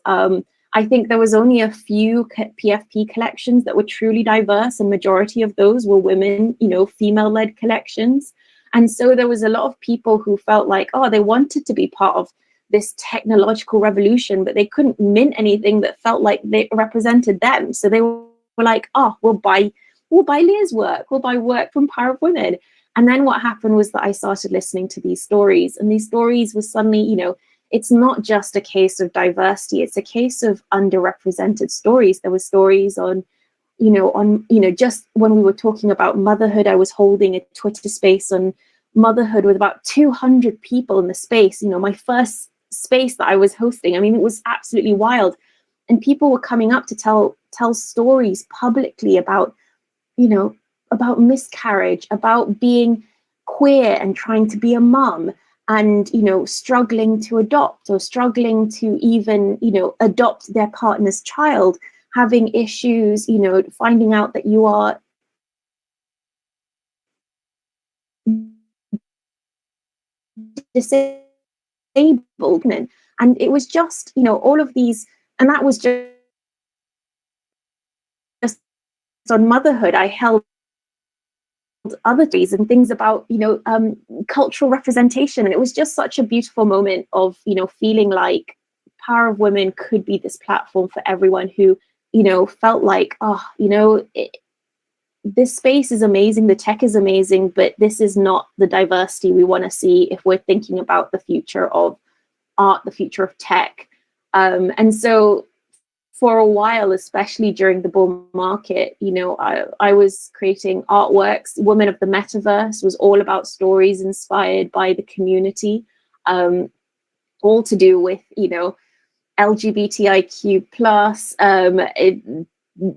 I think there was only a few PFP collections that were truly diverse, and majority of those were women, female-led collections. And so there was a lot of people who felt like, oh, they wanted to be part of this technological revolution, but they couldn't mint anything that felt like they represented them. So they were like, oh, we'll buy Leah's work, we'll buy work from Power of Women. And then what happened was that I started listening to these stories, and these stories were suddenly, it's not just a case of diversity, it's a case of underrepresented stories. There were stories on, just when we were talking about motherhood, I was holding a Twitter space on motherhood with about 200 people in the space, my first space that I was hosting. I mean, it was absolutely wild. And people were coming up to tell stories publicly about, about miscarriage, about being queer and trying to be a mum, and struggling to adopt, or struggling to even adopt their partner's child, having issues, finding out that you are disabled. And it was just all of these, and that was just on motherhood. I held other days and things about cultural representation, and it was just such a beautiful moment of feeling like Power of Women could be this platform for everyone who felt like, this space is amazing, the tech is amazing, but this is not the diversity we want to see if we're thinking about the future of art, the future of tech. And so for a while, especially during the bull market, I was creating artworks. Women of the Mentorverse was all about stories inspired by the community, all to do with, LGBTIQ plus,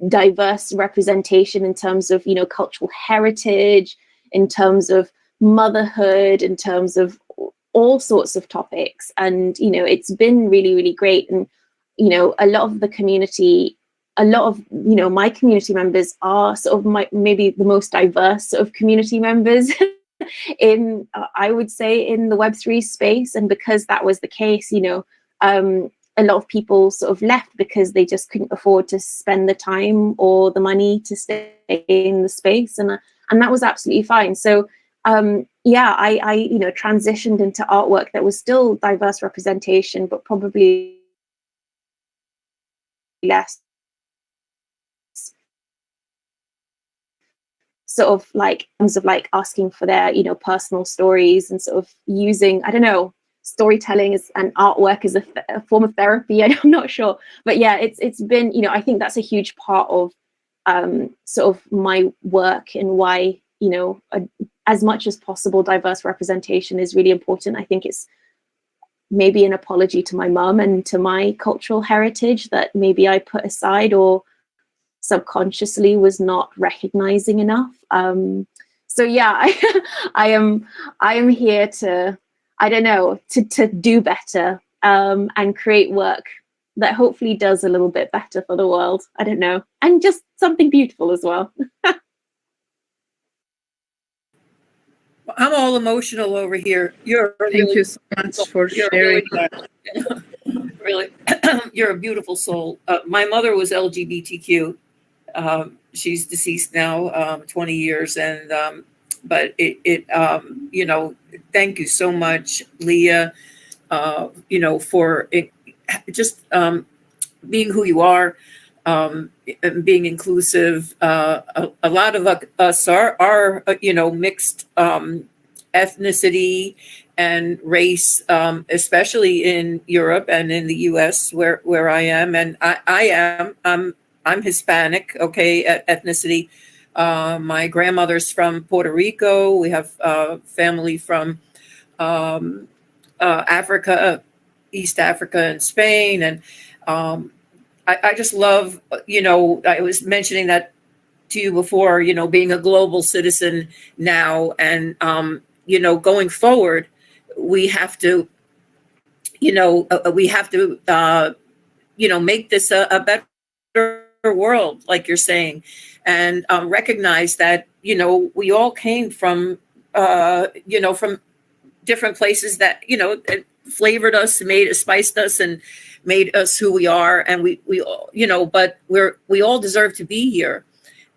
diverse representation in terms of, cultural heritage, in terms of motherhood, in terms of all sorts of topics. And, it's been really, really great. And a lot of the community, a lot of, my community members are sort of maybe the most diverse sort of community members in, I would say, in the Web3 space. And because that was the case, a lot of people sort of left because they just couldn't afford to spend the time or the money to stay in the space. And that was absolutely fine. So, I transitioned into artwork that was still diverse representation, but probably less sort of like in terms of like asking for their personal stories, and sort of using, I don't know, storytelling as an artwork as a form of therapy. I'm not sure, but yeah, it's been I think that's a huge part of sort of my work, and why as much as possible diverse representation is really important. I think it's maybe an apology to my mum and to my cultural heritage that maybe I put aside or subconsciously was not recognizing enough. So yeah, I am here to, I don't know, to do better, and create work that hopefully does a little bit better for the world. I don't know, and just something beautiful as well. I'm all emotional over here. Thank you so much for sharing that. Really, you're a beautiful soul. My mother was LGBTQ. She's deceased now, 20 years, and but thank you so much, Leah, for just being who you are, and being inclusive. A lot of us are mixed ethnicity and race, especially in Europe and in the US where I am. And I'm Hispanic, okay, ethnicity. My grandmother's from Puerto Rico. We have family from Africa, East Africa, and Spain. And I just love, I was mentioning that to you before, being a global citizen now, and, going forward, we have to, make this a better world, like you're saying, and recognize that, we all came from, from different places that, flavored us, spiced us, and made us who we are, and we all, but we all deserve to be here,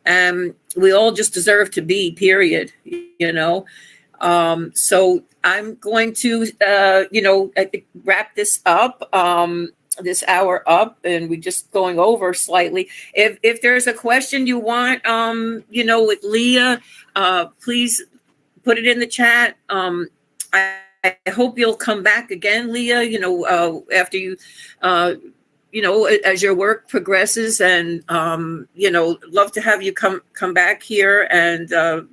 and we all just deserve to be, period. So I'm going to wrap this up, this hour up, and we're just going over slightly. If there's a question you want, with Leah, please put it in the chat. I hope you'll come back again, Leah, after you, as your work progresses, and, love to have you come back here. And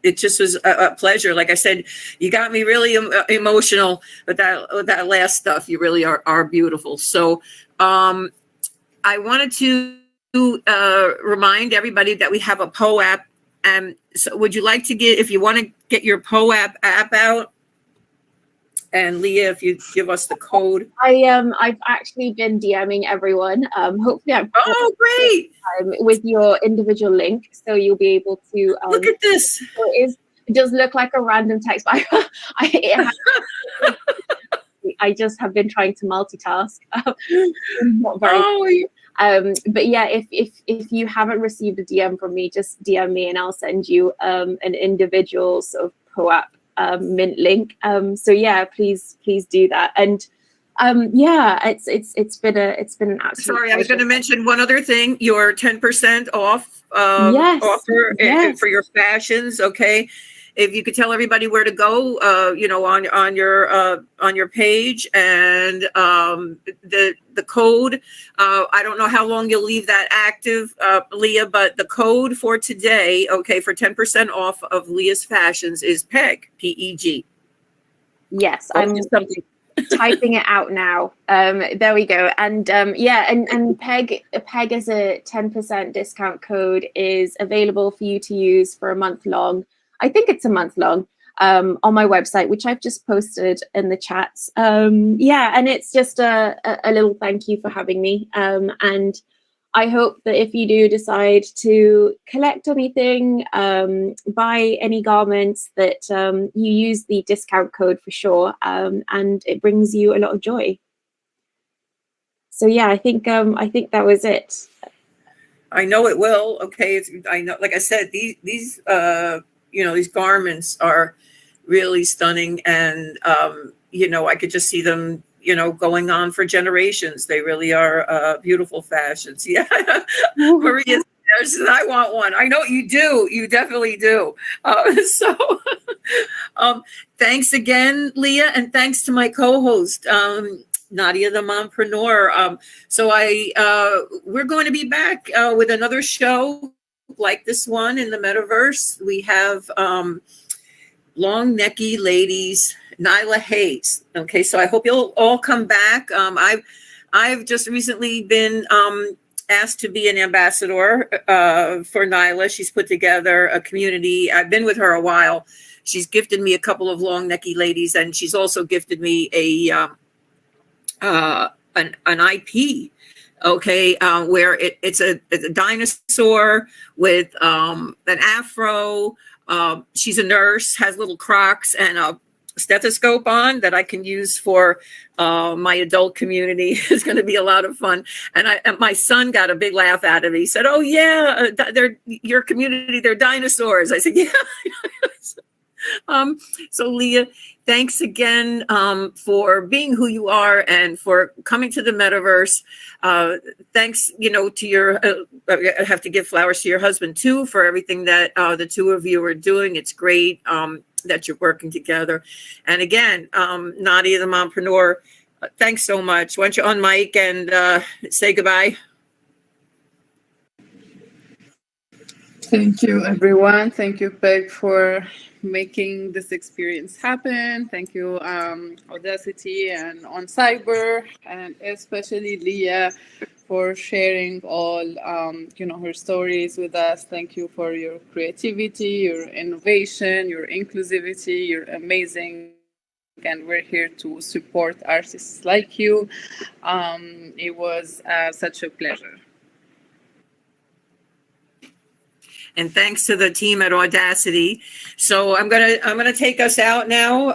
it just was a pleasure. Like I said, you got me really emotional with that last stuff. You really are beautiful. So I wanted to remind everybody that we have a PO app. And so would you like to if you want to get your PO app out? And Leah, if you give us the code. I've actually been DMing everyone. Hopefully I'm great with your individual link, so you'll be able to look at this. So it does look like a random text, but I just have been trying to multitask. Not very. But yeah, if you haven't received a DM from me, just DM me and I'll send you an individual sort of PO app mint link. So yeah, please do that. And yeah, it's been an absolute Sorry, I was going to mention one other thing. Your 10% off offer for your fashions. Okay, if you could tell everybody where to go, on your page, and the code. I don't know how long you'll leave that active, Leah, but the code for today, okay, for 10% off of Leah's fashions is PEG, PEG. Yes, I'm typing it out now. There we go. And and PEG as a 10% discount code is available for you to use for a month long. I think it's a month long, on my website, which I've just posted in the chats. And it's just a little thank you for having me. And I hope that if you do decide to collect anything, buy any garments, that you use the discount code for sure, and it brings you a lot of joy. So yeah, I think that was it. I know it will. Okay, I know. Like I said, these garments are really stunning, and I could just see them going on for generations. They really are beautiful fashions. Yeah. Maria says, I want one. I know you do. You definitely do. Thanks again, Leah, and thanks to my co-host, Nadia the Mompreneur. So we're going to be back with another show like this one in the Metaverse. We have long necky ladies, Nyla Hayes. Okay, so I hope you'll all come back. I've just recently been asked to be an ambassador for Nyla. She's put together a community. I've been with her a while. She's gifted me a couple of long necky ladies, and she's also gifted me an IP. Okay, where it's a dinosaur with an afro. She's a nurse, has little Crocs and a stethoscope on that I can use for my adult community. It's going to be a lot of fun. And my son got a big laugh out of it. He said, "Oh yeah, they're your community. They're dinosaurs." I said, "Yeah." So Leah, thanks again for being who you are and for coming to the Metaverse. Thanks, to your, I have to give flowers to your husband too for everything that the two of you are doing. It's great that you're working together. And again, Nadia the Mompreneur, thanks so much. Why don't you unmic and say goodbye? Thank you, everyone. Thank you, Peg, for making this experience happen. Thank you, Audacity and On Cyber, and especially Leah for sharing all, her stories with us. Thank you for your creativity, your innovation, your inclusivity. You're amazing, and we're here to support artists like you. It was such a pleasure. And thanks to the team at Audacity. So I'm gonna take us out now.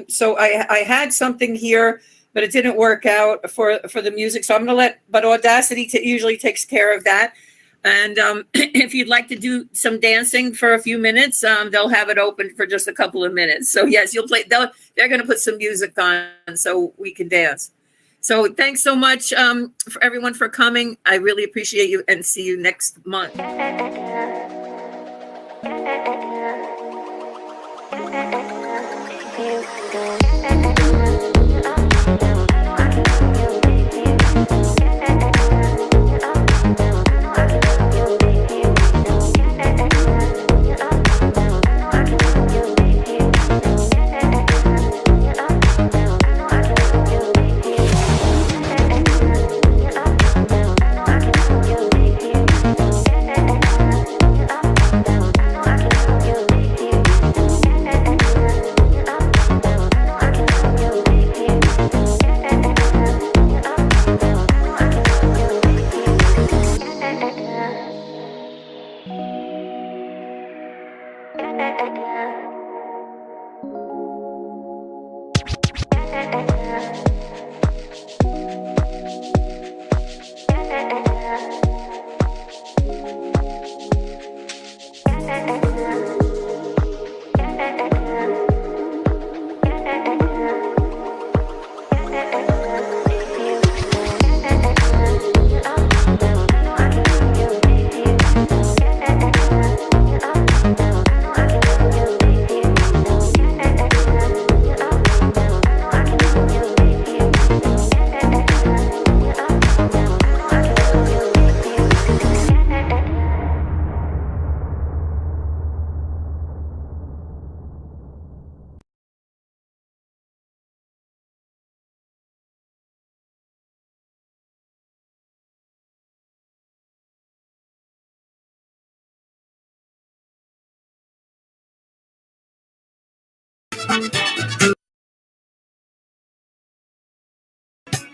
So I had something here but it didn't work out for the music. So I'm going to but Audacity usually takes care of that. And if you'd like to do some dancing for a few minutes, they'll have it open for just a couple of minutes. So yes, you'll play. They're going to put some music on so we can dance. So thanks so much for everyone for coming. I really appreciate you, and see you next month.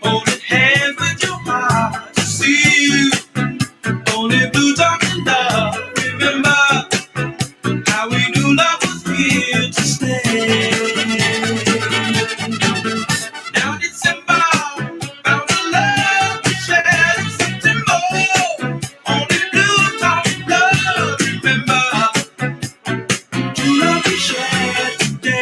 Holding hands with your heart to see you. Only blue talking love. Remember how we knew love was here to stay. Now December, found the love we shared in September. Only blue talking love. Remember true love we shared today.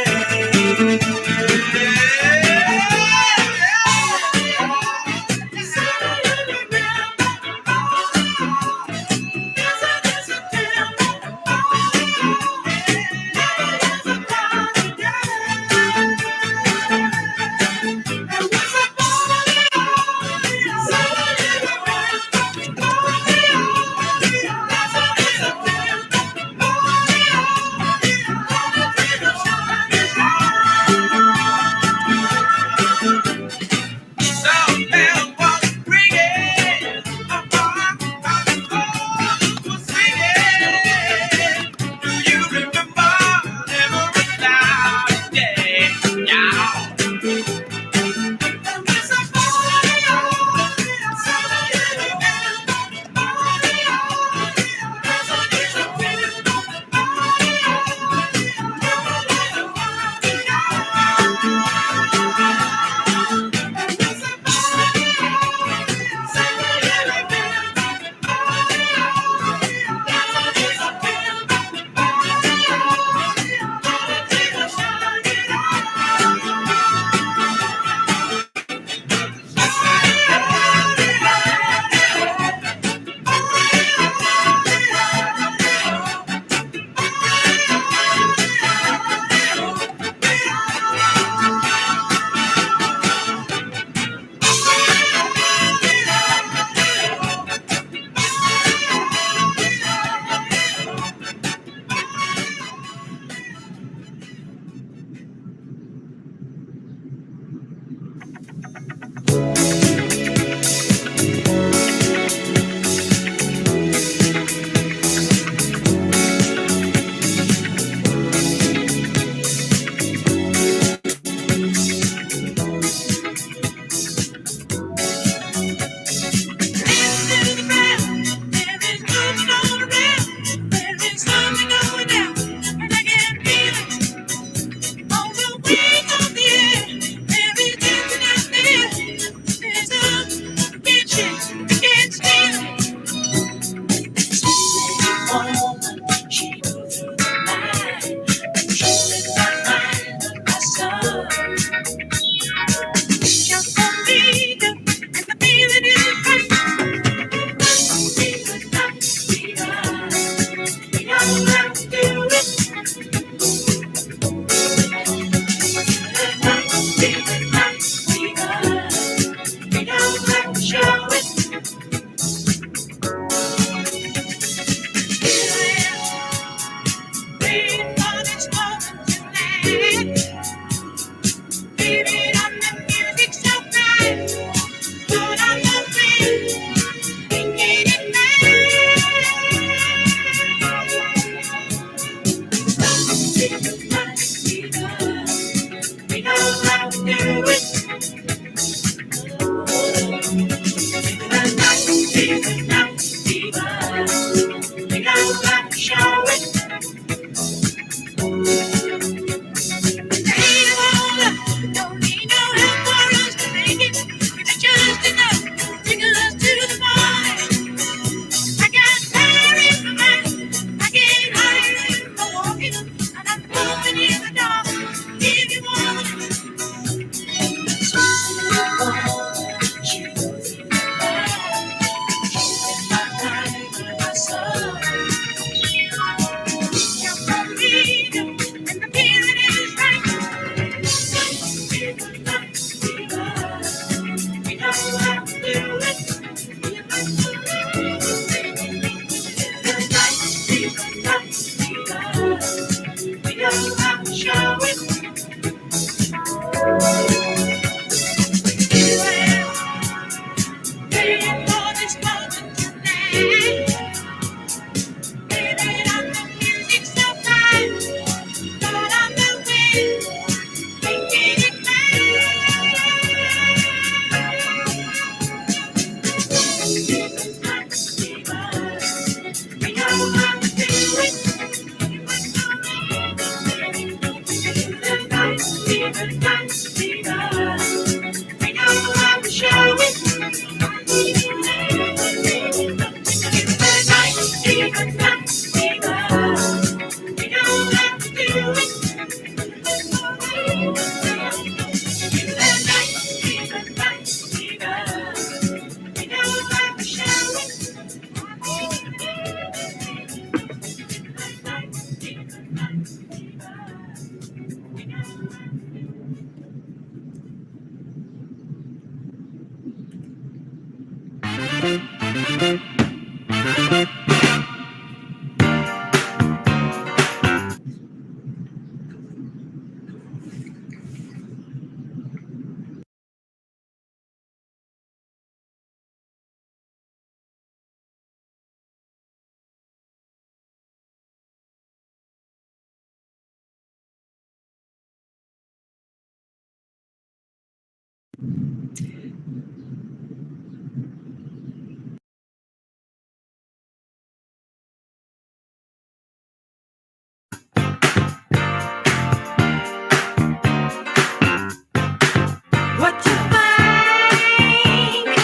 What you think,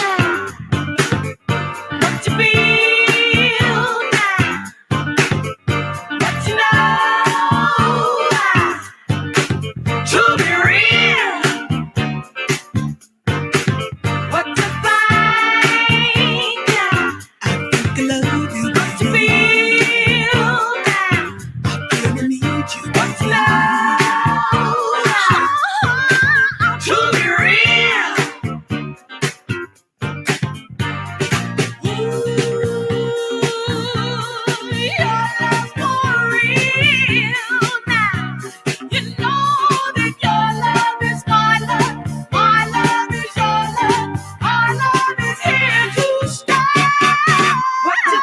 what you feel now, what you know, to be real. What you think, I think I love you. What you feel now, I really need you. What you know, to be real. Ooh, your love's for real now. You know that your love is my love is your love, our love is here to stay. What you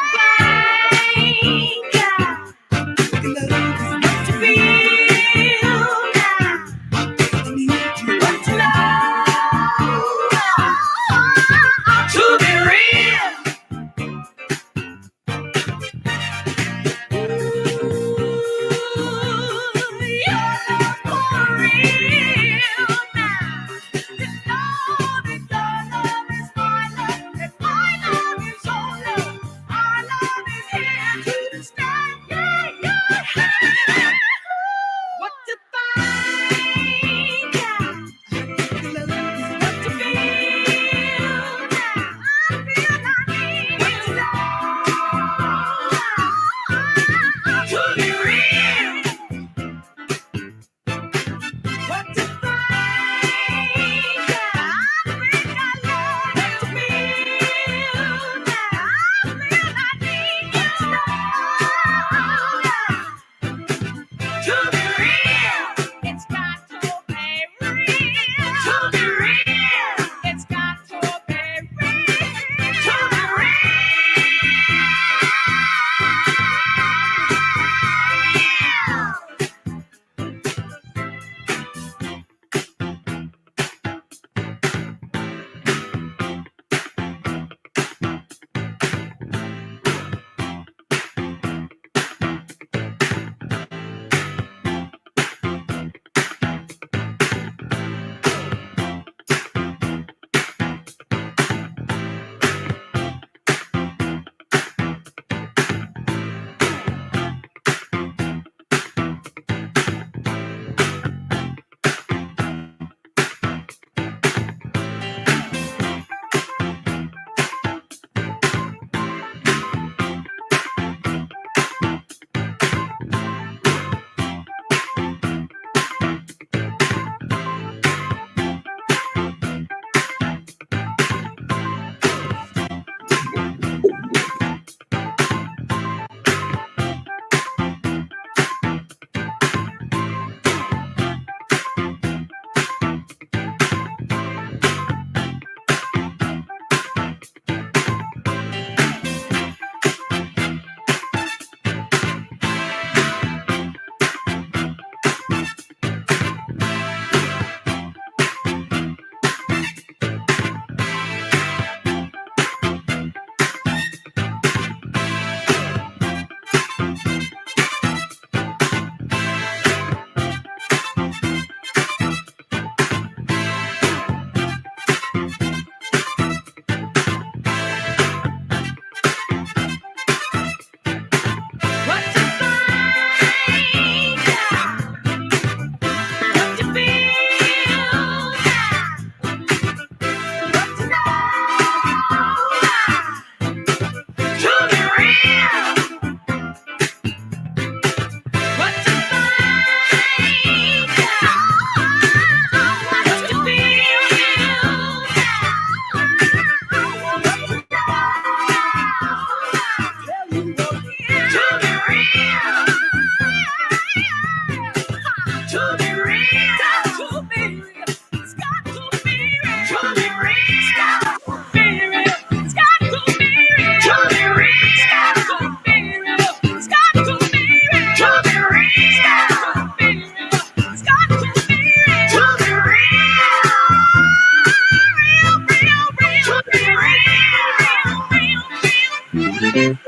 Hey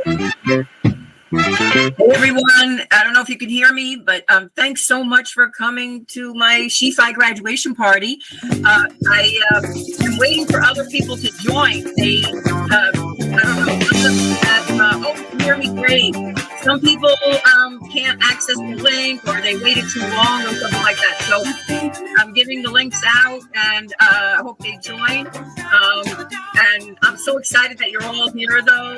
everyone, I don't know if you can hear me, but thanks so much for coming to my SheFi graduation party. I am waiting for other people to join. They, I don't know, oh, you hear me great. Some people can't access the link, or they waited too long or something like that. So I'm giving the links out, and I hope they join. And I'm so excited that you're all here, though.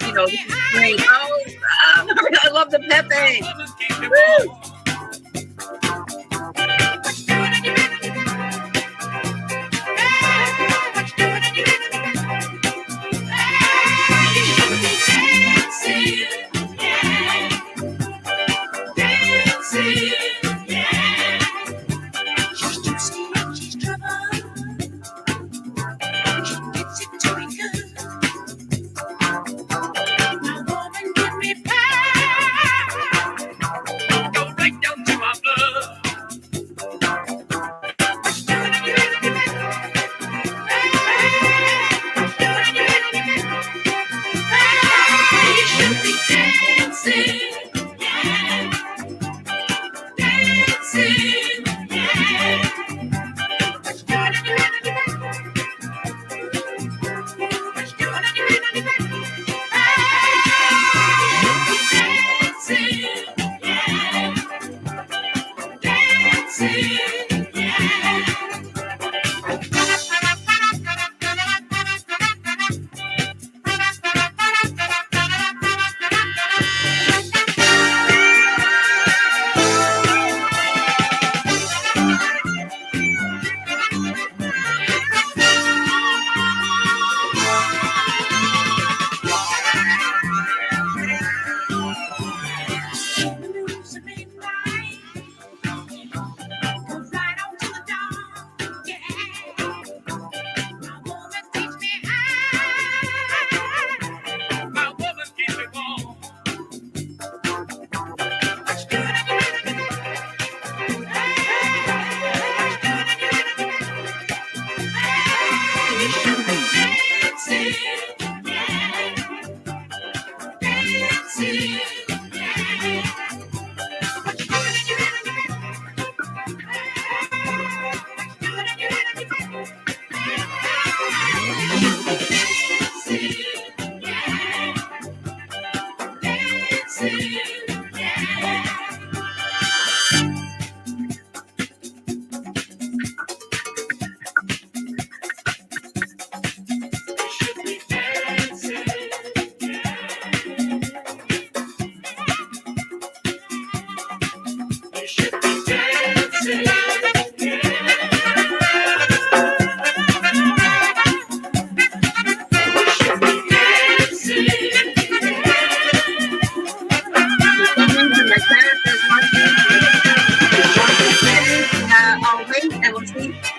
You know, this is great. Oh, I love the Pepe. Woo!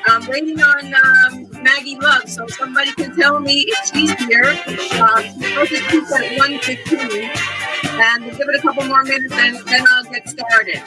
I'm waiting on Maggie Love, so somebody can tell me if she's here. She's supposed to speak at 1:15, and we'll give it a couple more minutes, and then I'll get started.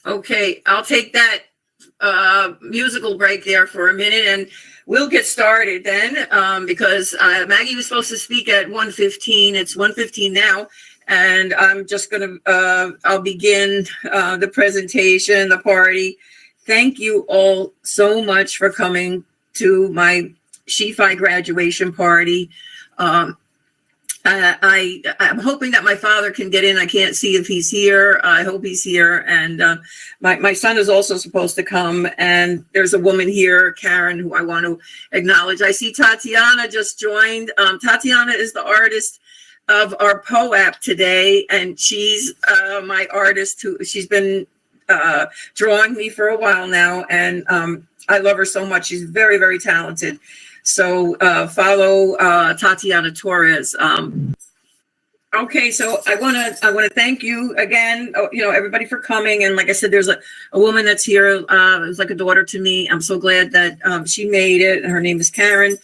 Okay, I'll take that musical break there for a minute, and we'll get started then, because Maggie was supposed to speak at 1:15. It's 1:15 now, and I'm just going to, I'll begin the presentation, the party. Thank you all so much for coming to my SheFi graduation party. I'm hoping that my father can get in. I can't see if he's here. I hope he's here. And my son is also supposed to come. And there's a woman here, Karen, who I want to acknowledge. I see Tatiana just joined. Tatiana is the artist of our POAP today. And she's my artist who she's been drawing me for a while now. And I love her so much. She's very, very talented. So follow Tatiana Torres. Okay, so I wanna thank you again. Everybody for coming. And like I said, there's a woman that's here. It's like a daughter to me. I'm so glad that she made it. Her name is Karen.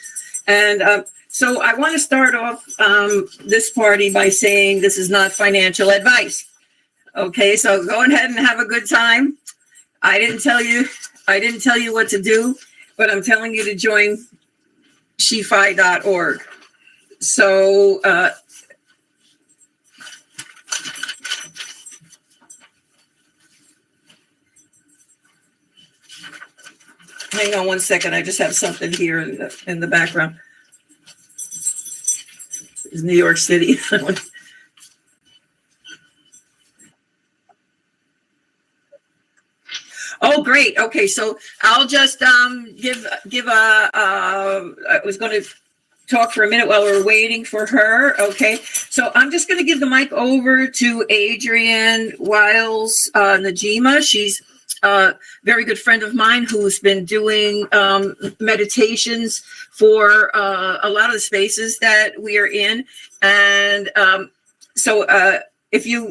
And so I want to start off this party by saying this is not financial advice. Okay, so go ahead and have a good time. I didn't tell you what to do, but I'm telling you to join SheFi.org. So hang on one second. I just have something here in the background. It's New York City. Oh, great. Okay, so I'll just give I was going to talk for a minute while we're waiting for her. Okay, so I'm just going to give the mic over to Adrienne Wiles Najima. She's a very good friend of mine who's been doing meditations for a lot of the spaces that we are in. And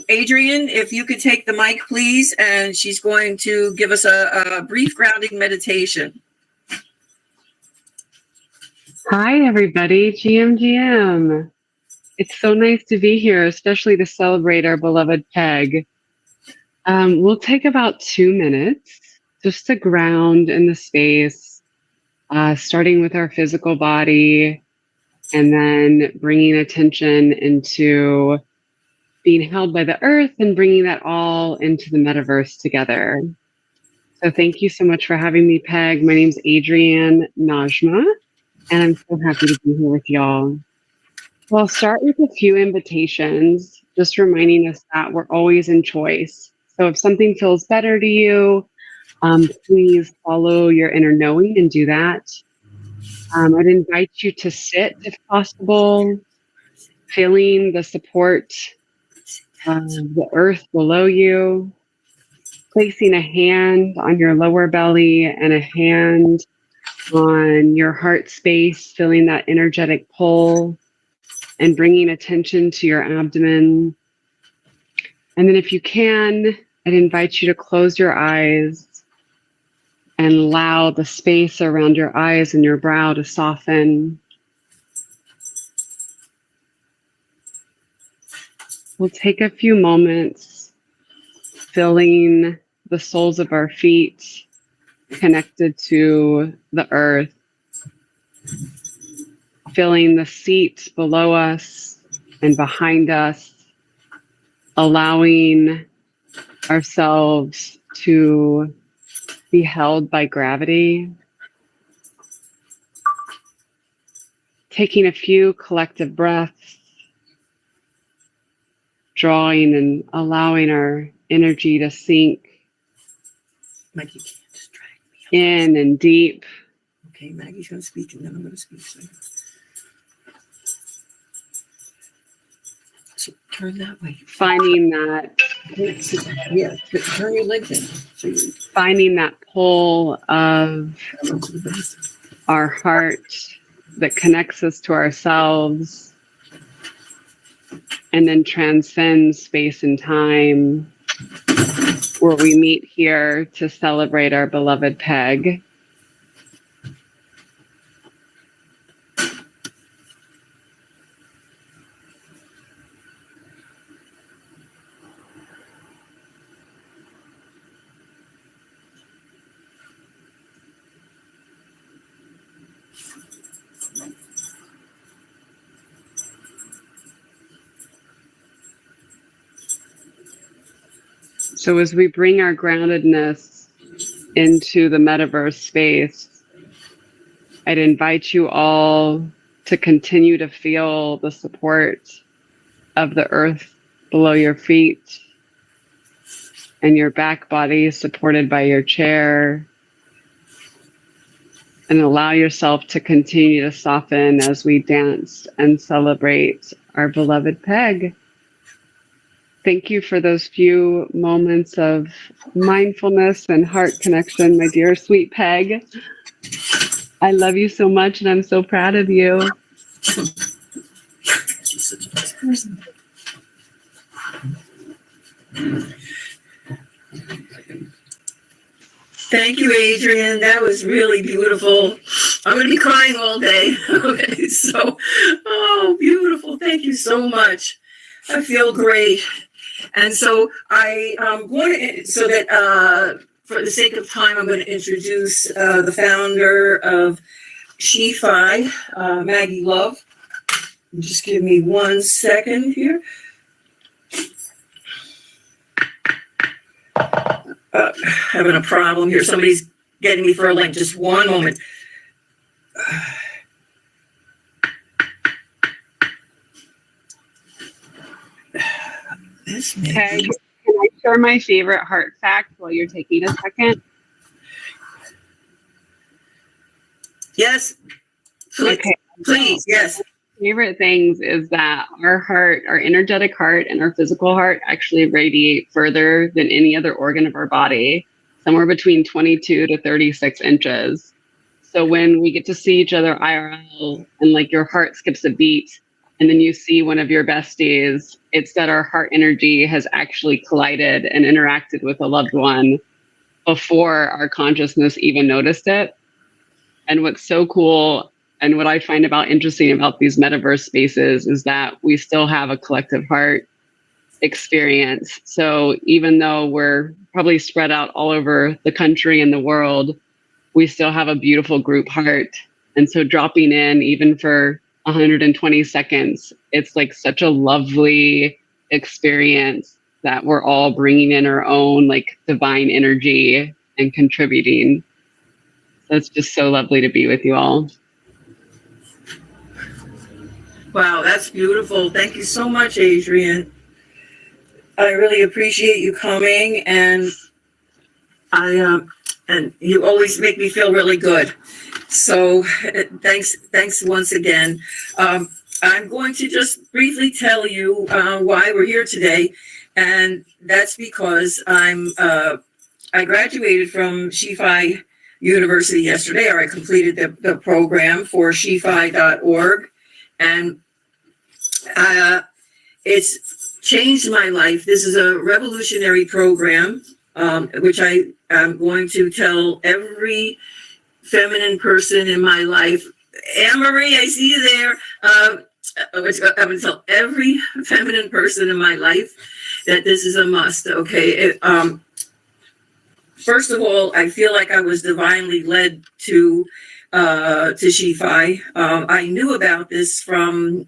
Adrienne, if you could take the mic, please, and she's going to give us a brief grounding meditation. Hi, everybody. GM. It's so nice to be here, especially to celebrate our beloved Peg. We'll take about 2 minutes just to ground in the space, starting with our physical body, and then bringing attention into being held by the earth and bringing that all into the metaverse together. So thank you so much for having me, Peg. My name's Adrienne Najma, and I'm so happy to be here with y'all. So I'll start with a few invitations, just reminding us that we're always in choice. So if something feels better to you, please follow your inner knowing and do that. I'd invite you to sit if possible, feeling the support the earth below you, placing a hand on your lower belly and a hand on your heart space, feeling that energetic pull and bringing attention to your abdomen. And then if you can, I'd invite you to close your eyes and allow the space around your eyes and your brow to soften. We'll take a few moments feeling the soles of our feet connected to the earth, feeling the seat below us and behind us, allowing ourselves to be held by gravity. Taking a few collective breaths, drawing and allowing our energy to sink Maggie can't distract me. in and deep. Okay, Maggie's going to speak and then I'm going to speak. So turn that way. Finding that, Yeah, turn your legs in. So you finding that pull of go to the base. our heart that connects us to ourselves and then transcends space and time, where we meet here to celebrate our beloved Peg. So as we bring our groundedness into the metaverse space, I'd invite you all to continue to feel the support of the earth below your feet and your back body supported by your chair. And allow yourself to continue to soften as we dance and celebrate our beloved Peg. Thank you for those few moments of mindfulness and heart connection, my dear sweet Peg. I love you so much and I'm so proud of you. She's such a nice person. Thank you, Adrian. That was really beautiful. I'm going to be crying all day. Okay, so, oh, beautiful. Thank you so much. I feel great. And so I'm going to, so that for the sake of time, I'm going to introduce the founder of SheFi, Maggie Love. Just give me 1 second here. Having a problem here. Somebody's getting me for a link. Just one moment. This Peg, can I share my favorite heart fact while you're taking a second? Yes. Please, okay. Please, yes. Favorite things is that our heart, our energetic heart and our physical heart actually radiate further than any other organ of our body, somewhere between 22 to 36 inches. So when we get to see each other IRL and like your heart skips a beat and then you see one of your besties, it's that our heart energy has actually collided and interacted with a loved one before our consciousness even noticed it. And what's so cool and what I find interesting about these metaverse spaces is that we still have a collective heart experience. So even though we're probably spread out all over the country and the world, we still have a beautiful group heart. And so dropping in even for 120 seconds, it's like such a lovely experience that we're all bringing in our own like divine energy and contributing. So it's just so lovely to be with you all. Wow, that's beautiful. Thank you so much, Adrian. I really appreciate you coming, and and you always make me feel really good. So thanks once again. I'm going to just briefly tell you why we're here today, and that's because I graduated from SheFi University yesterday, or I completed the program for shefi.org. And it's changed my life. This is a revolutionary program, which I am going to tell every feminine person in my life. Anne-Marie, I see you there. I'm going to tell every feminine person in my life that this is a must. Okay. First of all, I feel like I was divinely led to SheFi. I knew about this from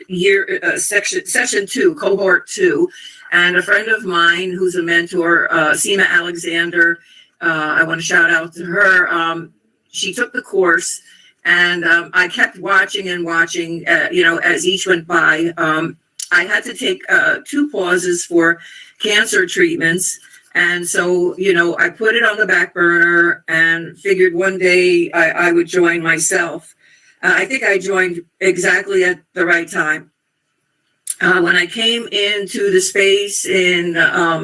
session 2, cohort 2, and a friend of mine who's a mentor, Seema Alexander. I want to shout out to her. She took the course, and I kept watching and watching. As each went by, I had to take 2 pauses for cancer treatments. And so, I put it on the back burner and figured one day I would join myself. I think I joined exactly at the right time. When I came into the space in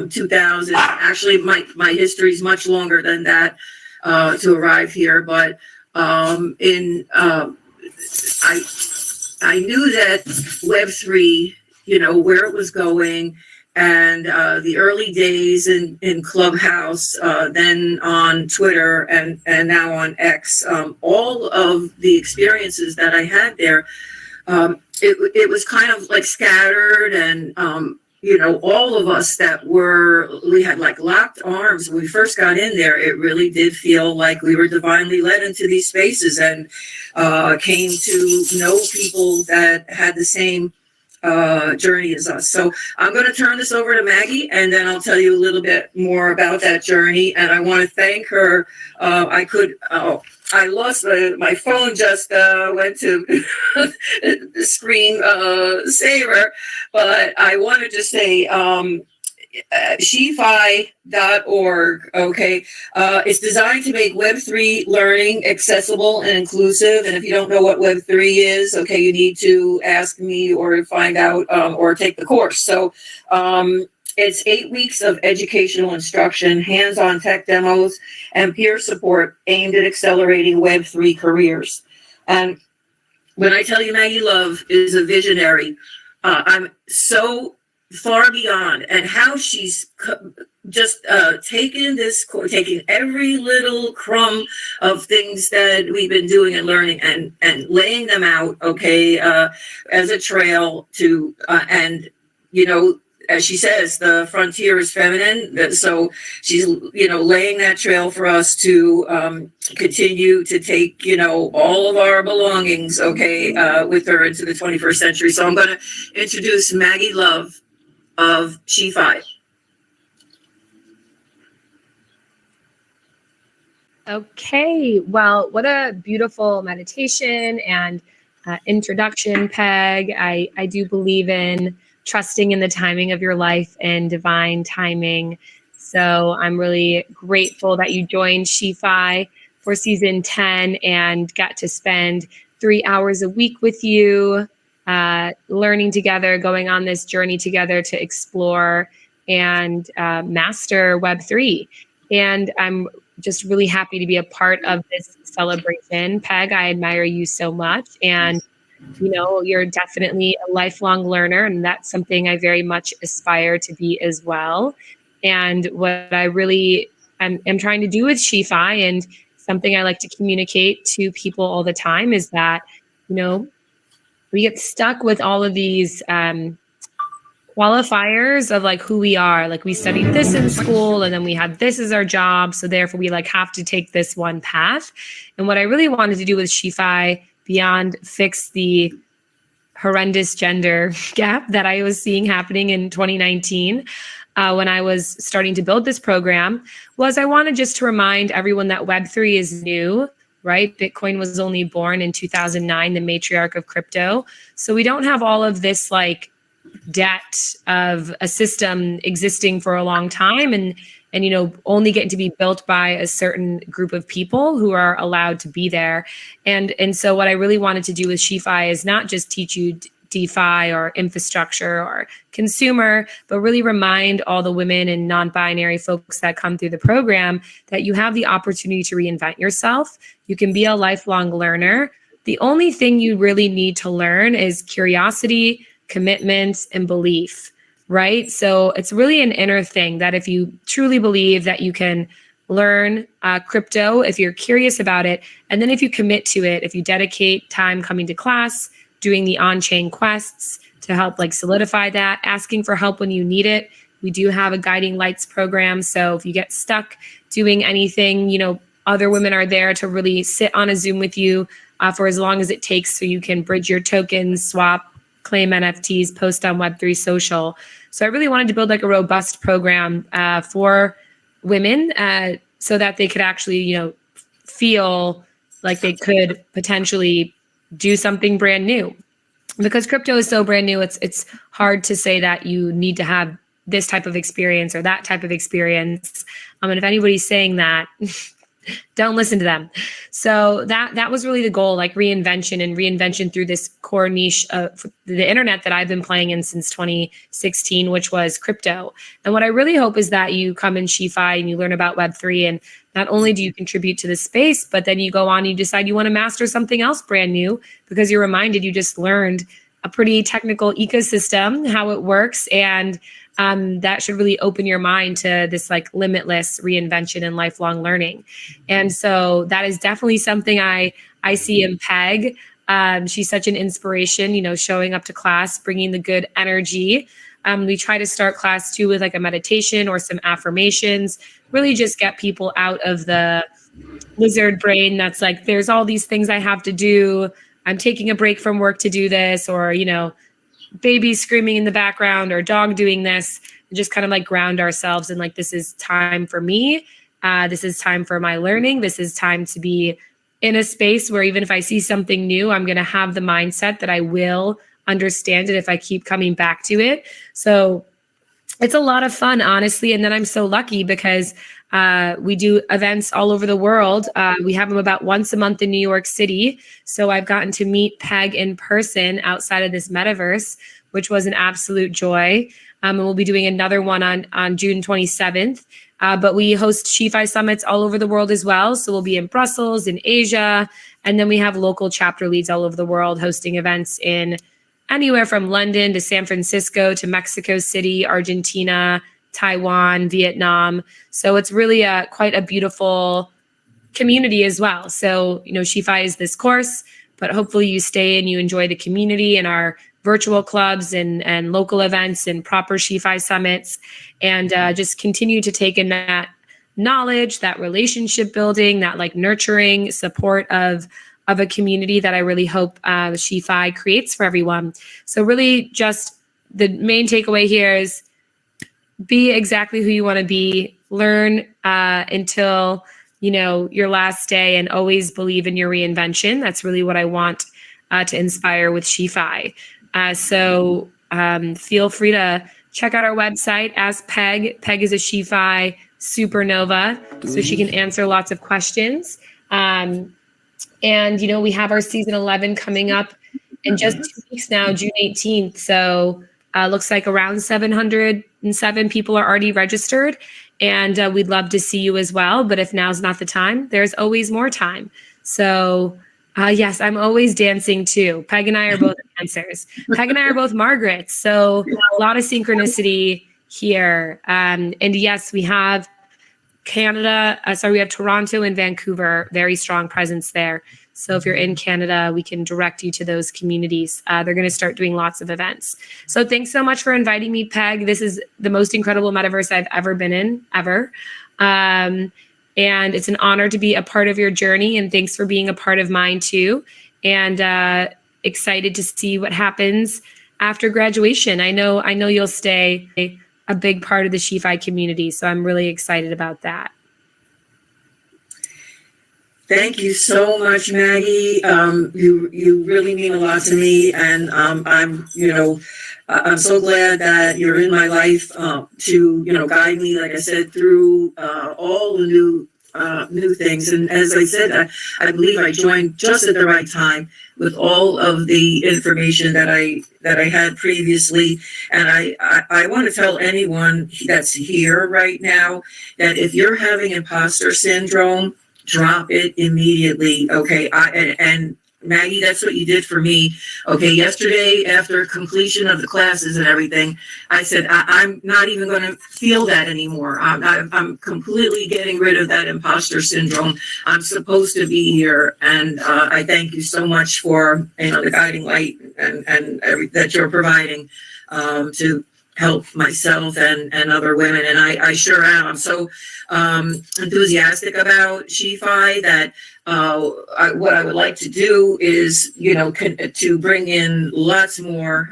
2000, actually my history is much longer than that to arrive here, but I knew that Web3, where it was going, and the early days in Clubhouse, then on Twitter, and now on X, all of the experiences that I had there, it was kind of like scattered, and all of us we had like locked arms when we first got in there. It really did feel like we were divinely led into these spaces, and came to know people that had the same journey as us. So I'm going to turn this over to Maggie, and then I'll tell you a little bit more about that journey. And I want to thank her. I lost my phone. Just went to screen saver, but I wanted to say. SheFi.org, okay? It's designed to make Web3 learning accessible and inclusive. And if you don't know what Web3 is, okay, you need to ask me or find out or take the course. So it's 8 weeks of educational instruction, hands-on tech demos, and peer support aimed at accelerating Web3 careers. And when I tell you Maggie Love is a visionary, I'm so far beyond, and how she's just taking every little crumb of things that we've been doing and learning and laying them out, okay, as a trail to, and, you know, as she says, the frontier is feminine. So she's, you know, laying that trail for us to continue to take, you know, all of our belongings, okay, with her into the 21st century. So I'm going to introduce Maggie Love of SheFi. Okay, well, what a beautiful meditation and introduction, Peg. I do believe in trusting in the timing of your life and divine timing. So I'm really grateful that you joined SheFi for season 10 and got to spend 3 hours a week with you, learning together, going on this journey together to explore and master Web3. And I'm just really happy to be a part of this celebration. Peg, I admire you so much. And, you know, you're definitely a lifelong learner, and that's something I very much aspire to be as well. And what I really am trying to do with SheFi, and something I like to communicate to people all the time, is that, you know, we get stuck with all of these qualifiers of like who we are. Like we studied this in school and then we had this as our job. So therefore we like have to take this one path. And what I really wanted to do with SheFi, beyond fix the horrendous gender gap that I was seeing happening in 2019, when I was starting to build this program, was I wanted just to remind everyone that Web3 is new, right? Bitcoin was only born in 2009, the matriarch of crypto. So we don't have all of this like debt of a system existing for a long time and you know, only getting to be built by a certain group of people who are allowed to be there. And so what I really wanted to do with SheFi is not just teach you DeFi or infrastructure or consumer, but really remind all the women and non-binary folks that come through the program that you have the opportunity to reinvent yourself. You can be a lifelong learner. The only thing you really need to learn is curiosity, commitment, and belief, right? So it's really an inner thing that if you truly believe that you can learn crypto, if you're curious about it, and then if you commit to it, if you dedicate time coming to class, doing the on-chain quests to help like solidify that, asking for help when you need it. We do have a guiding lights program. So if you get stuck doing anything, you know, other women are there to really sit on a Zoom with you for as long as it takes so you can bridge your tokens, swap, claim NFTs, post on Web3 social. So I really wanted to build like a robust program for women so that they could actually, you know, feel like they could potentially do something brand new. Because crypto is so brand new, it's hard to say that you need to have this type of experience or that type of experience. And if anybody's saying that, don't listen to them. So that was really the goal, like reinvention through this core niche of the internet that I've been playing in since 2016, which was crypto. And what I really hope is that you come in SheFi and you learn about Web3, and not only do you contribute to the space, but then you go on and you decide you want to master something else brand new because you're reminded you just learned a pretty technical ecosystem, how it works, and that should really open your mind to this like limitless reinvention and lifelong learning. And so that is definitely something I see in Peg. She's such an inspiration, you know, showing up to class, bringing the good energy. We try to start class too with like a meditation or some affirmations, really just get people out of the lizard brain that's like, there's all these things I have to do. I'm taking a break from work to do this, or, you know, baby screaming in the background or dog doing this, and just kind of like ground ourselves and like, this is time for me. This is time for my learning. This is time to be in a space where even if I see something new, I'm going to have the mindset that I will understand it if I keep coming back to it. So it's a lot of fun, honestly. And then I'm so lucky because we do events all over the world. We have them about once a month in New York City. So I've gotten to meet Peg in person outside of this metaverse, which was an absolute joy. And we'll be doing another one on June 27th. But we host SheFi summits all over the world as well. So we'll be in Brussels, in Asia. And then we have local chapter leads all over the world hosting events in anywhere from London to San Francisco to Mexico City, Argentina, Taiwan, Vietnam. So it's really quite a beautiful community as well. So, SheFi is this course, but hopefully you stay and you enjoy the community and our virtual clubs and local events and proper SheFi summits, and just continue to take in that knowledge, that relationship building, that like nurturing support of a community that I really hope SheFi creates for everyone. So really just the main takeaway here is be exactly who you want to be, learn until, your last day, and always believe in your reinvention. That's really what I want to inspire with SheFi. So feel free to check out our website. Ask Peg. Peg is a SheFi supernova, so she can answer lots of questions. And, we have our season 11 coming up in just 2 weeks now, June 18th. So looks like around 707 people are already registered. And we'd love to see you as well. But if now's not the time, there's always more time. So yes, I'm always dancing too. Peg and I are both dancers. Peg and I are both Margarets. So a lot of synchronicity here. And yes, we have Canada. We have Toronto and Vancouver, very strong presence there. So if you're in Canada, we can direct you to those communities. They're going to start doing lots of events. So thanks so much for inviting me, Peg. This is the most incredible metaverse I've ever been in, ever. And it's an honor to be a part of your journey. And thanks for being a part of mine too. And excited to see what happens after graduation. I know you'll stay a big part of the SheFi community. So I'm really excited about that. Thank you so much, Maggie. You really mean a lot to me, and I'm so glad that you're in my life to guide me, like I said, through all the new things. And as I said, I believe I joined just at the right time with all of the information that I had previously. And I want to tell anyone that's here right now that if you're having imposter syndrome, drop it immediately. Okay. And Maggie, that's what you did for me. Okay. Yesterday, after completion of the classes and everything, I said, I'm not even going to feel that anymore. I'm completely getting rid of that imposter syndrome. I'm supposed to be here. And I thank you so much for the guiding light and that you're providing to help myself and other women. And I sure am. I'm so enthusiastic about SheFi that what I would like to do is, to bring in lots more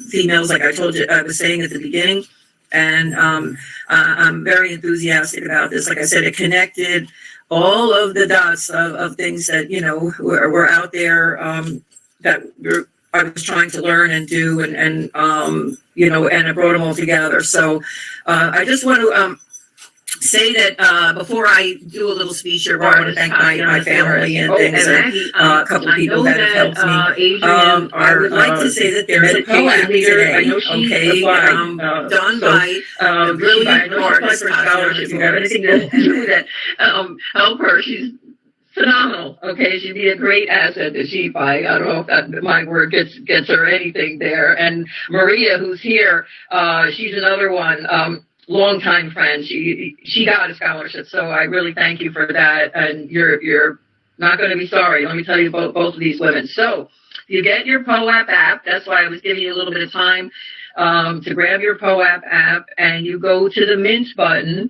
females, like I told you, I was saying at the beginning. And I'm very enthusiastic about this. Like I said, it connected all of the dots of things that, were out there that I was trying to learn and do, and I brought them all together. So I just want to say that before I do a little speech here, I want to thank my family and things, and a couple of people that have helped me. I would like to say that there's a poem today, done by a brilliant artist, scholarship. You have anything to do that help her? She's phenomenal. Okay, she'd be a great asset to SheFi. I don't know if my word gets her anything there. And Maria, who's here, she's another one. Longtime friend. She got a scholarship, so I really thank you for that. And you're not going to be sorry. Let me tell you about both of these women. So you get your POAP app. That's why I was giving you a little bit of time to grab your POAP app, and you go to the Mint button.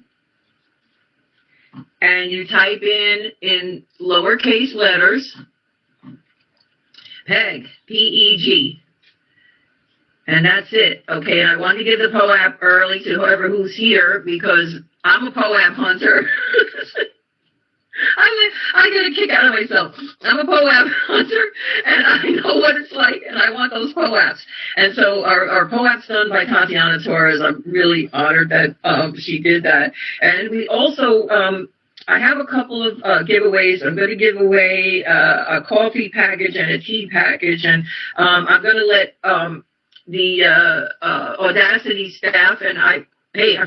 And you type in lowercase letters, PEG, P-E-G. And that's it. Okay, and I want to give the POAP early to whoever who's here because I'm a POAP hunter. I get a kick out of myself. I'm a POAP hunter, and I know what it's like, and I want those POAPs. And so our POAP's done by Tatiana Torres. I'm really honored that she did that. And we also, I have a couple of giveaways. I'm going to give away a coffee package and a tea package, and I'm going to let the Audacity staff, and I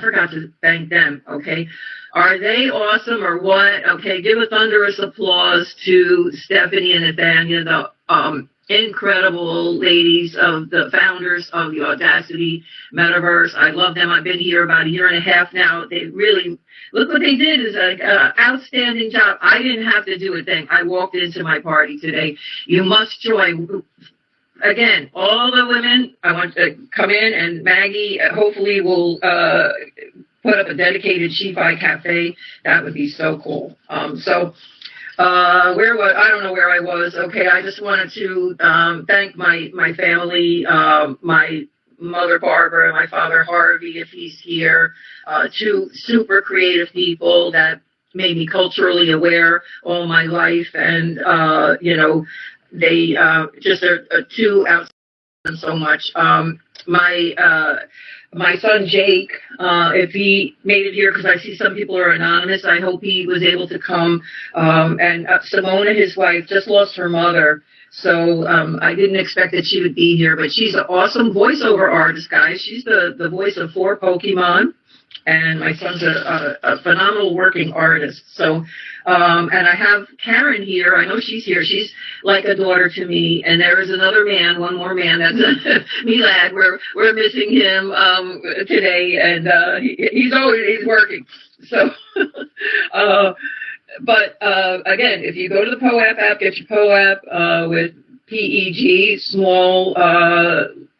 forgot to thank them, okay? Are they awesome or what? Okay, give a thunderous applause to Stephanie and Nathania, the incredible ladies of the founders of the Audacity Mentorverse. I love them. I've been here about a year and a half now. They really, look what they did is an outstanding job. I didn't have to do a thing. I walked into my party today. You must join. Again, all the women, I want to come in, and Maggie hopefully will put up a dedicated SheFi cafe. That would be so cool. I don't know where I was. Okay, I just wanted to thank my family, my mother Barbara and my father Harvey, if he's here, two super creative people that made me culturally aware all my life, and they just are two outstanding so much. My son Jake, if he made it here, because I see some people are anonymous, I hope he was able to come. And Simona, his wife, just lost her mother, so I didn't expect that she would be here, but she's an awesome voiceover artist, guys. She's the voice of 4 Pokemon, and my son's a phenomenal working artist. So, and I have Karen here. I know she's here. She's like a daughter to me. And there is another man, one more man. That's Milad. We're missing him today, and he's working. So, but again, if you go to the POAP app, get your POAP with PEG, small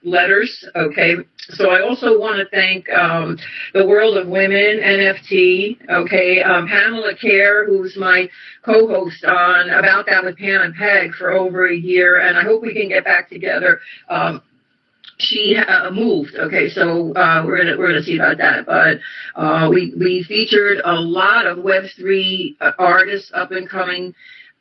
letters, okay? So I also want to thank the World of Women, NFT, okay? Pamela Kerr, who's my co-host on About That with Pam and Peg for over a year, and I hope we can get back together. She moved, okay, so we're gonna see about that. But we featured a lot of Web3 artists, up and coming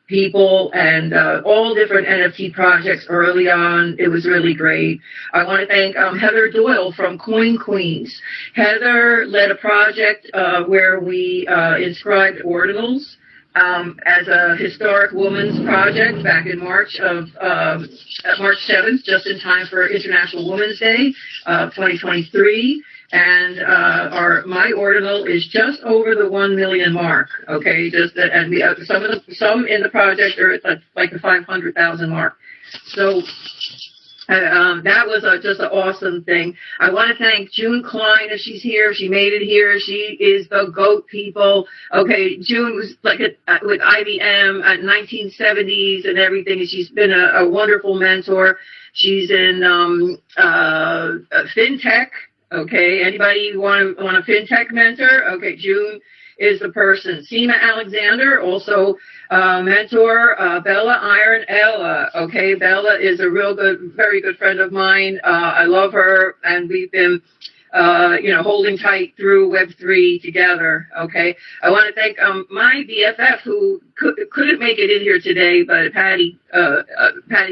people, and all different NFT projects early on. It was really great. I want to thank Heather Doyle from Coin Queens. Heather led a project where we inscribed ordinals as a historic women's project back in March 7th, just in time for International Women's Day 2023. And my ordinal is just over the 1 million mark. Okay, and we some in the project are at like the 500,000 mark. So that was just an awesome thing. I want to thank June Klein, if she's here. She made it here. She is the GOAT, people. Okay, June was like with IBM at 1970s and everything. And she's been a wonderful mentor. She's in fintech. Okay, anybody want a fintech mentor? Okay, June is the person. Seema Alexander, also mentor. Bella Iron Ella. Okay, Bella is a very good friend of mine. I love her, and we've been, holding tight through Web3 together. Okay, I want to thank my BFF who couldn't make it in here today, but Patty's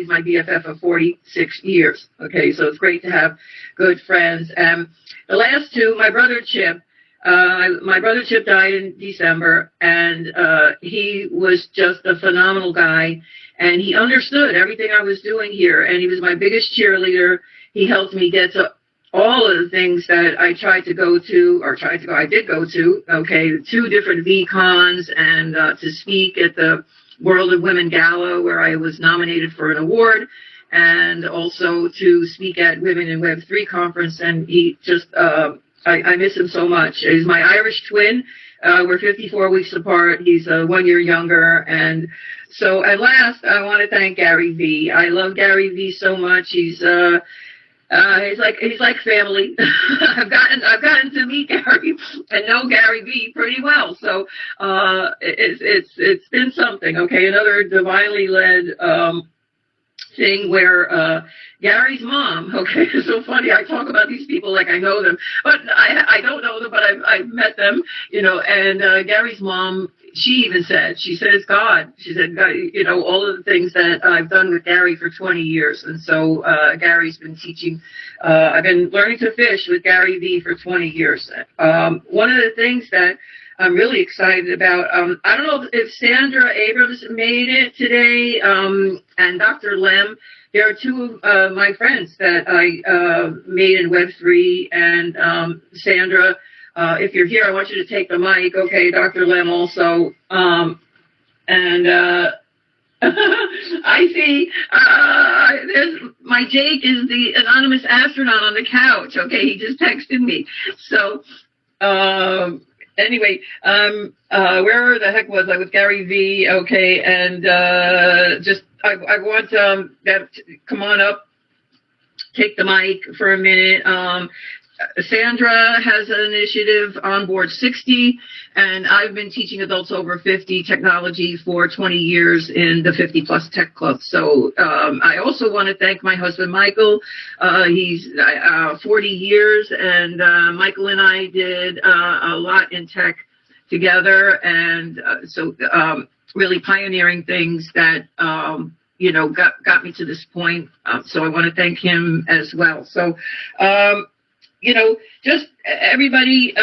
my BFF of 46 years. Okay, so it's great to have good friends. The last two, my brother Chip. My brother Chip died in December, and he was just a phenomenal guy, and he understood everything I was doing here, and he was my biggest cheerleader. He helped me get to all of the things that I did go to, okay, 2 different VCons, and to speak at the World of Women Gala, where I was nominated for an award, and also to speak at Women in Web3 conference, and he just, I miss him so much. He's my Irish twin. We're 54 weeks apart. He's 1 year younger. And so at last, I want to thank Gary V. I love Gary V so much. He's like family. I've gotten to meet Gary and know Gary V pretty well. So it's been something. Okay, another divinely led thing where Gary's mom, okay, it's so funny. I talk about these people like I know them, but I don't know them, but I've met them, and Gary's mom, she said it's God. She said, God, all of the things that I've done with Gary for 20 years. And so Gary's been teaching, I've been learning to fish with Gary V for 20 years. One of the things that I'm really excited about, I don't know if Sandra Abrams made it today, and Dr. Lem. There are two of my friends that I made in Web3, and Sandra, if you're here, I want you to take the mic. Okay, Dr. Lem also. I see there's my Jake is the anonymous astronaut on the couch. Okay, he just texted me. So anyway, where the heck was I with Gary V? Okay, and I want that to come on up, take the mic for a minute. Sandra has an initiative on board 60, and I've been teaching adults over 50 technology for 20 years in the 50 plus tech club. So I also want to thank my husband Michael. He's 40 years, and Michael and I did a lot in tech together, and so really pioneering things that got me to this point. So I want to thank him as well. So just everybody,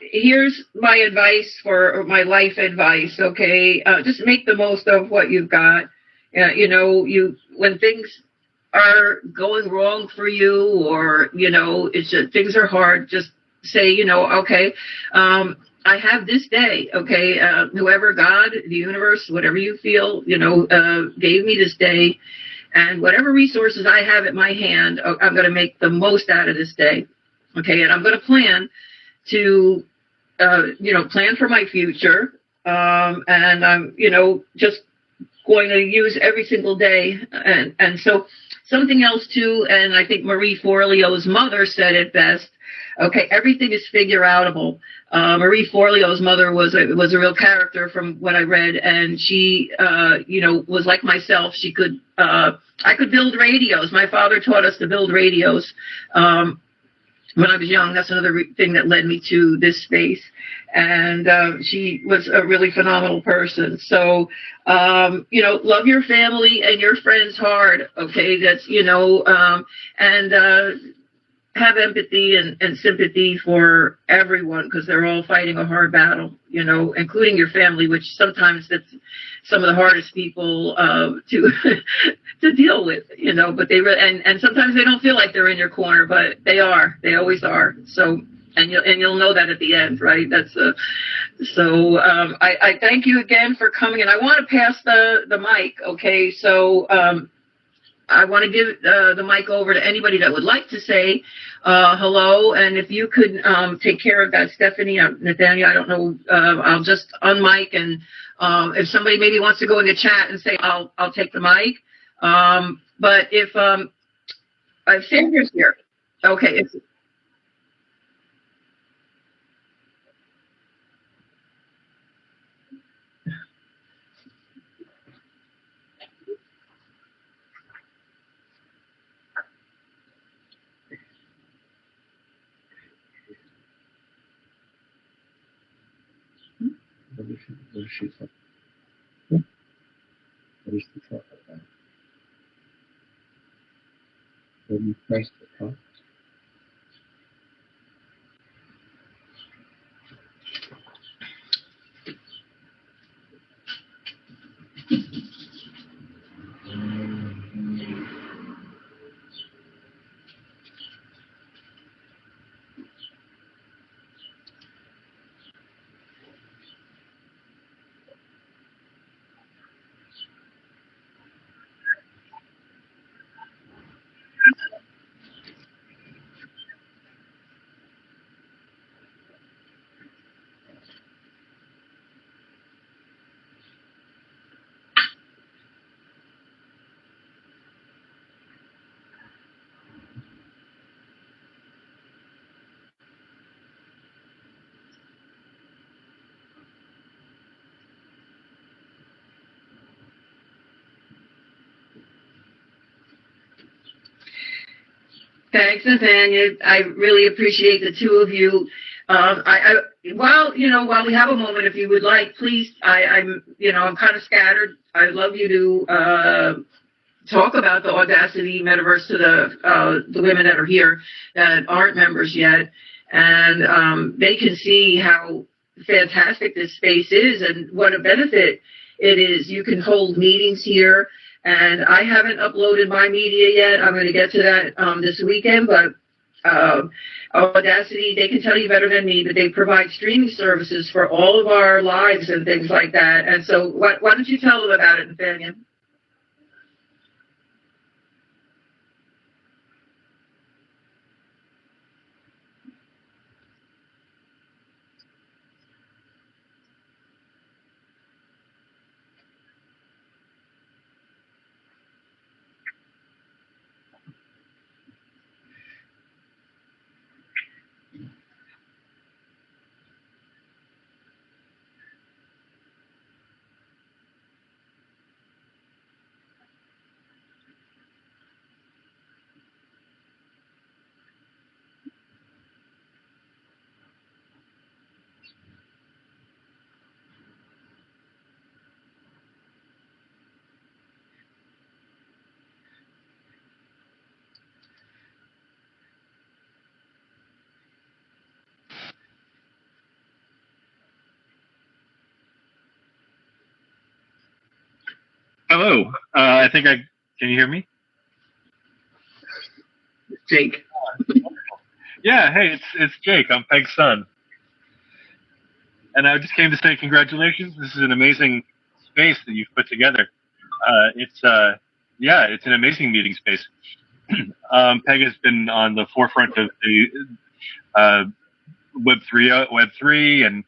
here's my advice or my life advice, okay? Just make the most of what you've got. When things are going wrong for you, or, it's just, things are hard, just say, okay, I have this day, okay? Whoever, God, the universe, whatever you feel, gave me this day, and whatever resources I have at my hand, I'm going to make the most out of this day. Okay, and I'm going to plan to, plan for my future, and I'm, just going to use every single day. And so something else too, and I think Marie Forleo's mother said it best. Okay, everything is figure outable. Marie Forleo's mother was a real character from what I read, and she, was like myself. She could, I could build radios. My father taught us to build radios. When I was young, that's another thing that led me to this space. And she was a really phenomenal person. So, love your family and your friends hard, okay? That's, have empathy and sympathy for everyone, because they're all fighting a hard battle, including your family, which sometimes that's some of the hardest people to to deal with, but and sometimes they don't feel like they're in your corner, but they are. They always are. So, and you'll know that at the end, right? That's so I thank you again for coming, and I want to pass the mic, okay? So I want to give the mic over to anybody that would like to say hello, and if you could take care of that, Stephanie, Nathaniel, I don't know, I'll just unmic, and if somebody maybe wants to go in the chat and say, I'll take the mic. But if Sandra's here, okay. What is she talking about? What is she talking about? When you press the top. Thanks, Nathaniel. I really appreciate the two of you. While we have a moment, if you would like, please, I'm kind of scattered. I'd love you to talk about the Audacity Metaverse to the women that are here that aren't members yet, and they can see how fantastic this space is and what a benefit it is. You can hold meetings here, and I haven't uploaded my media yet. I'm going to get to that this weekend, but Audacity, they can tell you better than me, but they provide streaming services for all of our lives and things like that. And so why don't you tell them about it, Nathaniel? Hello. Can you hear me? Jake. Yeah, hey, it's Jake. I'm Peg's son. And I just came to say congratulations. This is an amazing space that you've put together. It's an amazing meeting space. Peg has been on the forefront of the Web3 and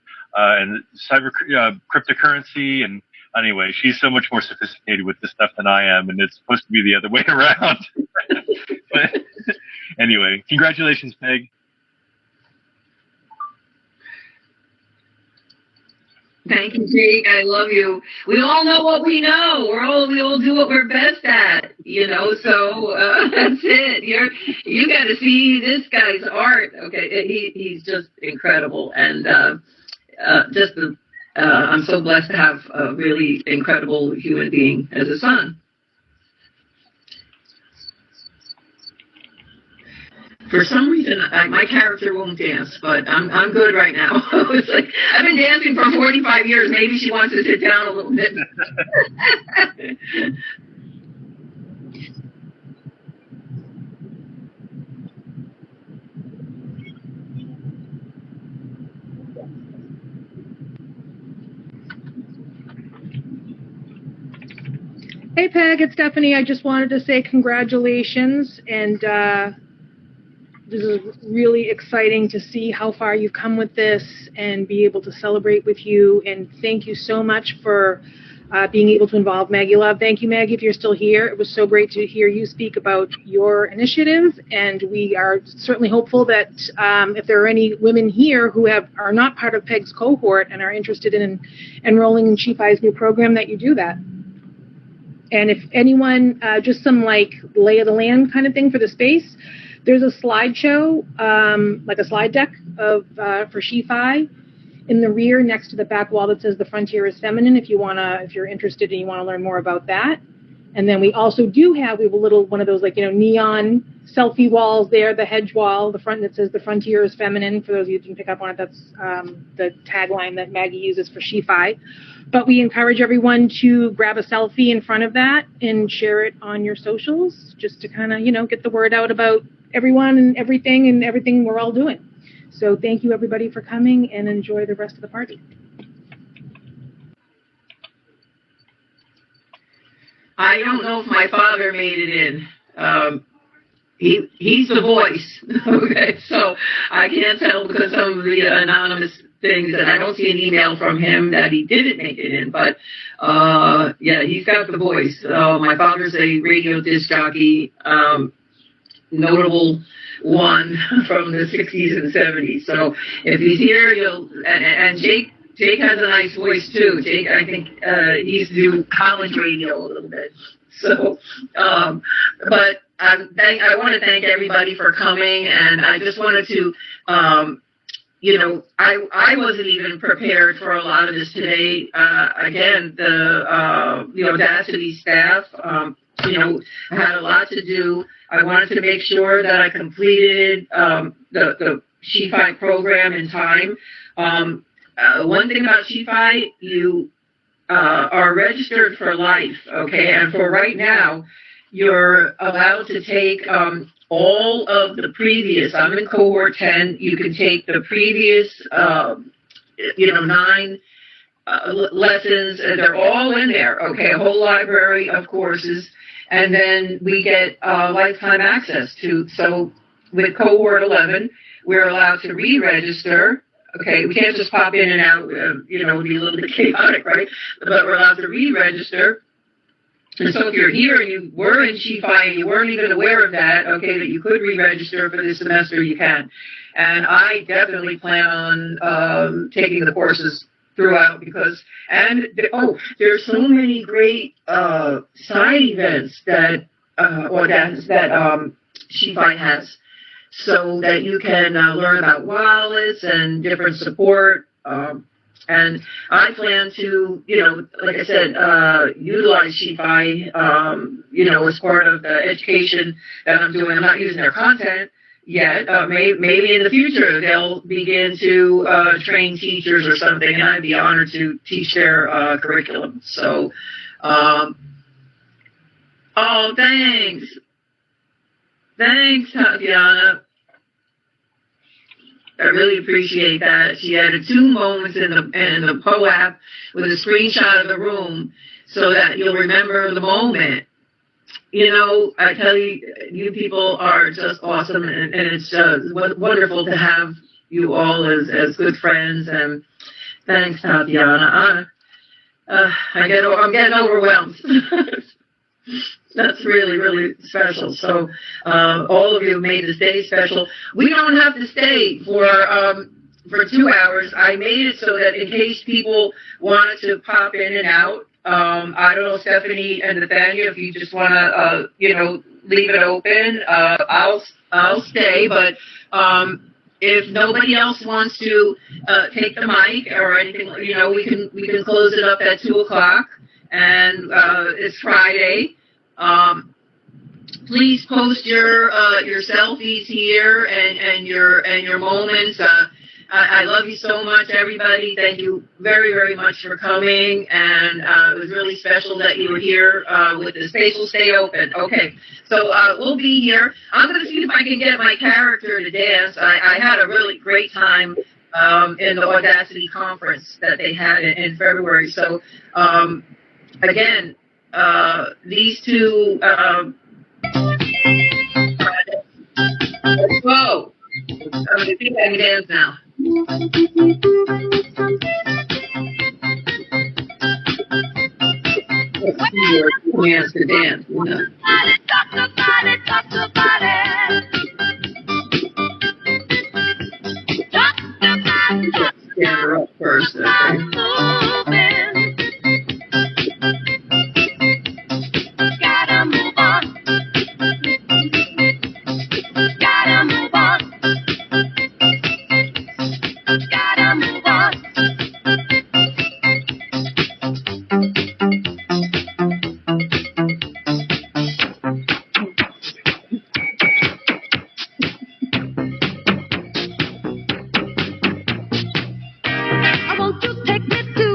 cyber cryptocurrency, and anyway, she's so much more sophisticated with this stuff than I am, and it's supposed to be the other way around. But anyway, congratulations, Peg. Thank you, Jake. I love you. We all know what we know. We all do what we're best at, so that's it. You got to see this guy's art. Okay, he's just incredible, and I'm so blessed to have a really incredible human being as a son. For some reason, my character won't dance, but I'm good right now. It's like I've been dancing for 45 years. Maybe she wants to sit down a little bit. Hey, Peg, it's Stephanie. I just wanted to say congratulations, and this is really exciting to see how far you've come with this and be able to celebrate with you. And thank you so much for being able to involve Maggie Love. Thank you, Maggie, if you're still here. It was so great to hear you speak about your initiative, and we are certainly hopeful that if there are any women here who are not part of Peg's cohort and are interested in enrolling in SheFi's new program, that you do that. And if anyone, just some like lay of the land kind of thing for the space, there's a slideshow, like a slide deck for SheFi in the rear next to the back wall that says "The Frontier is Feminine." If you're interested and you want to learn more about that. And then we also we have a little one of those neon selfie walls there, the hedge wall, the front that says "The Frontier is Feminine." For those of you who can pick up on it, that's the tagline that Maggie uses for SheFi. But we encourage everyone to grab a selfie in front of that and share it on your socials, just to kind of get the word out about everyone and everything we're all doing. So thank you, everybody, for coming, and enjoy the rest of the party. I don't know if my father made it in. He's the voice. Okay, so I can't tell because of the anonymous things, and I don't see an email from him that he didn't make it in. But he's got the voice. My father's a radio disc jockey, notable one from the 60s and 70s. So if he's here, and Jake has a nice voice too. Jake, I think he used to do college radio a little bit. So, but I want to thank everybody for coming, and I just wanted to, I wasn't even prepared for a lot of this today. Again, the Audacity staff, I had a lot to do. I wanted to make sure that I completed the SheFi program in time. One thing about SheFi, you are registered for life, okay? And for right now, you're allowed to take all of the previous, I'm in cohort 10, you can take the previous, 9 lessons, and they're all in there, okay? A whole library of courses. And then we get lifetime access to, so with cohort 11, we're allowed to re-register. Okay, we can't just pop in and out, it would be a little bit chaotic, right? But we're allowed to re-register. And so if you're here and you were in SheFi and you weren't even aware of that, okay, that you could re-register for this semester, you can. And I definitely plan on taking the courses throughout because, there's so many great side events that SheFi has, so that you can learn about wallets and different support. And I plan to, like I said, utilize SheFi, as part of the education that I'm doing. I'm not using their content yet. Maybe in the future they'll begin to train teachers or something, and I'd be honored to teach their curriculum. So, thanks. Thanks, Tatiana. I really appreciate that. She added 2 moments in the Poe app with a screenshot of the room so that you'll remember the moment. I tell you, you people are just awesome, and it's wonderful to have you all as good friends. And thanks, Tatiana. I'm getting overwhelmed. That's really, really special. So all of you made this day special. We don't have to stay for 2 hours. I made it so that in case people wanted to pop in and out, I don't know, Stephanie and Nathaniel, if you just want to, leave it open, I'll stay. But if nobody else wants to take the mic or anything, we can close it up at 2:00. And it's Friday. Please post your selfies here and your moments. I love you so much, everybody. Thank you very, very much for coming. And it was really special that you were here. With the space will stay open. Okay, so we'll be here. I'm going to see if I can get my character to dance. I had a really great time in the Audacity conference that they had in February. So again, these 2 whoa, I'm going to see if I can dance now. He has to dance, Stand her up first, okay. I want to take me to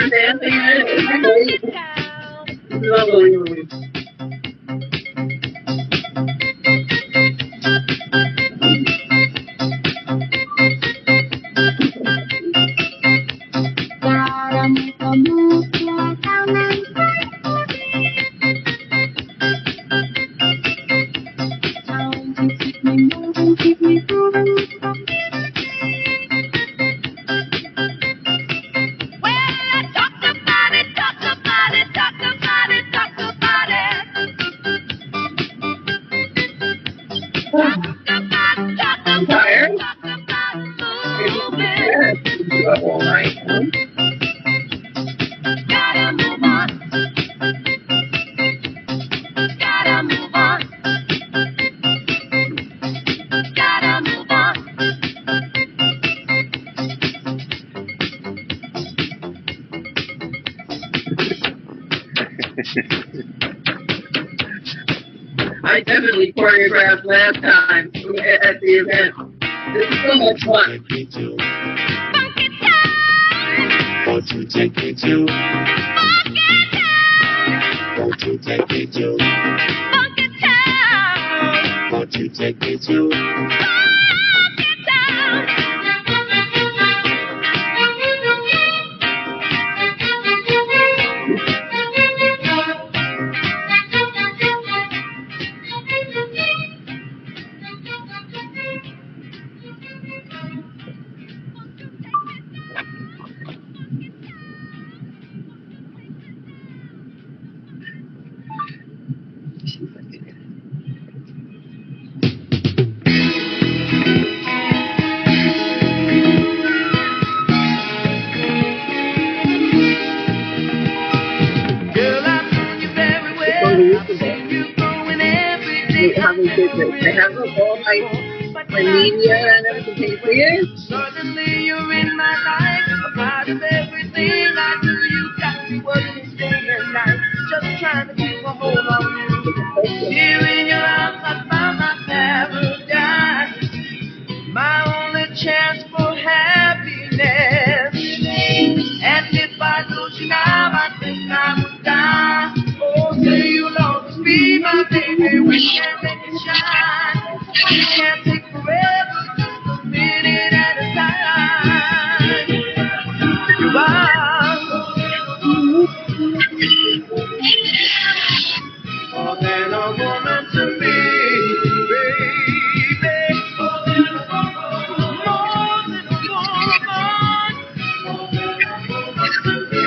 her dancing. It's lovely. I'm tired. All night. Gotta move on. Gotta move on. Gotta move on. I definitely choreographed last time at the event. This is so much fun. Won't you take me to? Won't you take me to? Won't you take me to? Having business. I have all my media and everything. Can you see it? Suddenly you're in my life. A part of everything I do. You got me working day and night. Just trying to keep a hold on you. Here in your arms I found my paradise. My only chance for happiness. And if I lose you now, I think I would die. Oh, say you'll always be my baby. We can make it shine. We can't take forever, just a minute at a time. You are more than a woman to me, baby. More than a woman. More than a woman. More than a woman to me.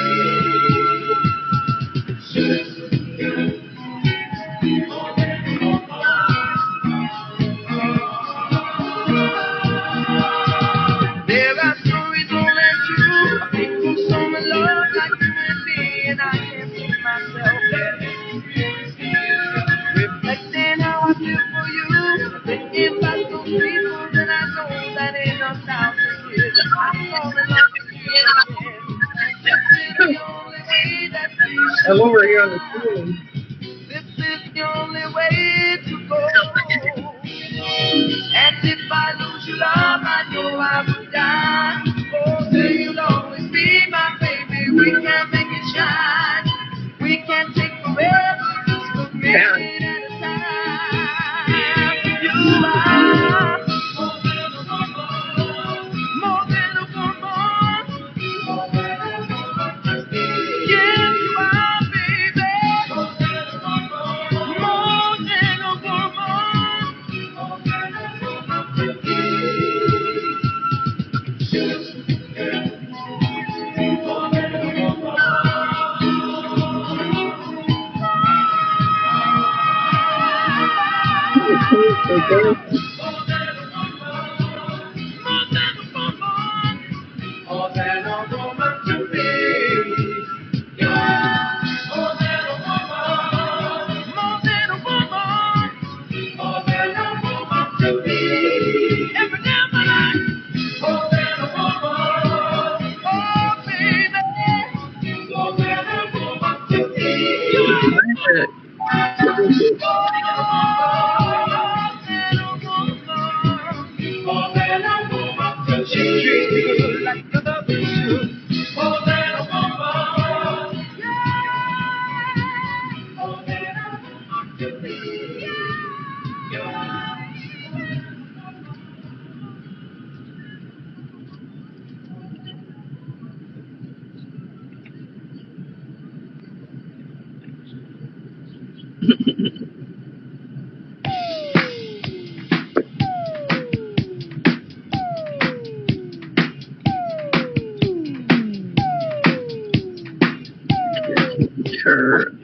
There are stories all that true. People so in love like you and me, and I can't see myself reflecting how I feel for you. Thinking about those people that I know that in 1,000 years I fall in love with you again. This is the only way that we I'm should over here on the go. screen. This is the only way to go. And if I lose your love, I know I would die. Oh, say you'll always be my baby. We can make it shine. We can take forever, just a minute at a time. You are more than a woman. More than a woman. More than a woman. Yes, you are, baby. More than a woman. More than a woman. More than a woman to me. More than a woman. More than a woman to me. You are more than a woman. More than a woman. More than a woman to me. Every day of my life. More than a woman. Oh, baby. More than a woman to me. You are more than a woman. More than a woman to me. She treats me good like a love should. More than a woman. Her.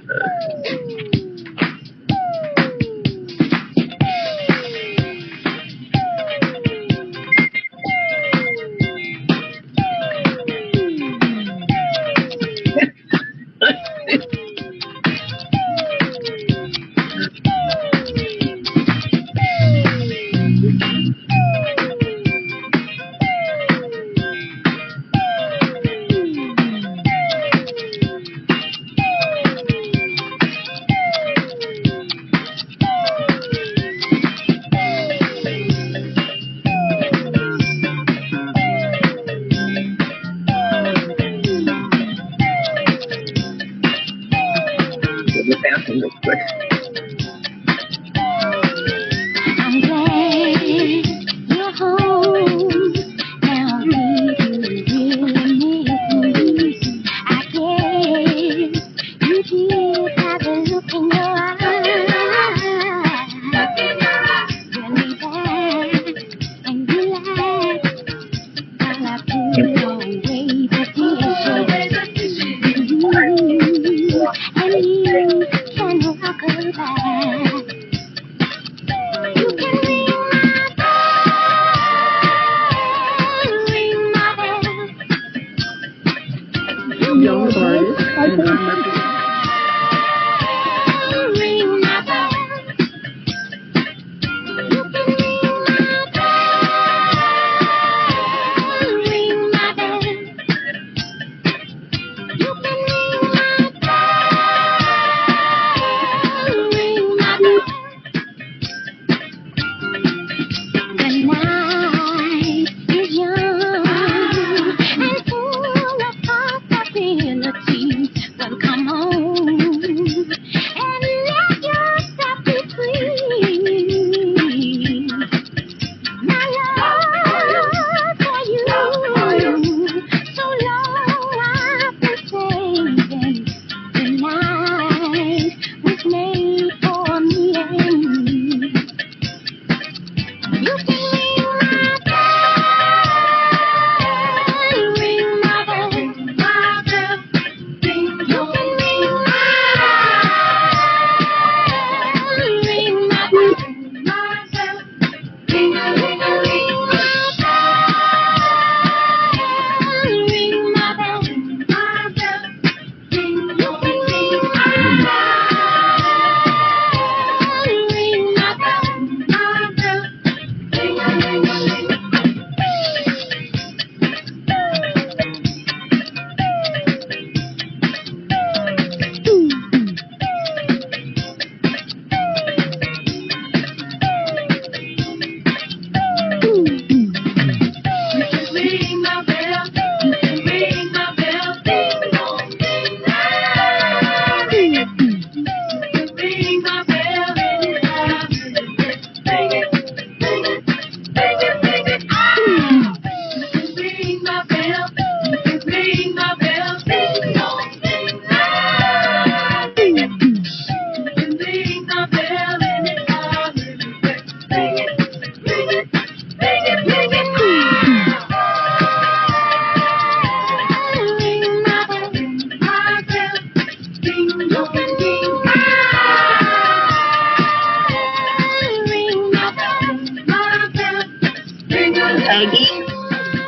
Maggie,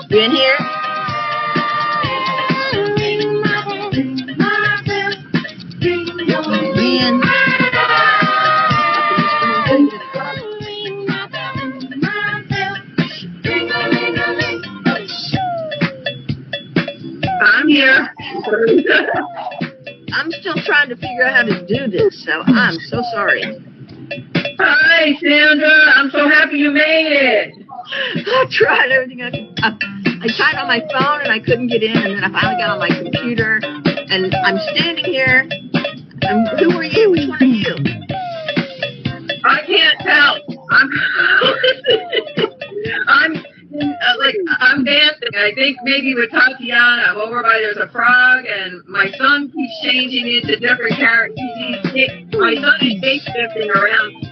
you in here? I'm here. I'm still trying to figure out how to do this, so I'm so sorry. Hi, Sandra. I'm so happy you made it. I tried everything I could. I tried on my phone and I couldn't get in, and then I finally got on my computer, and I'm standing here. And who are you? Which one are you? I can't tell. I'm dancing. I think maybe with Tatiana, I'm over by there's a frog, and my son keeps changing it to different characters. My son is shape-shifting around.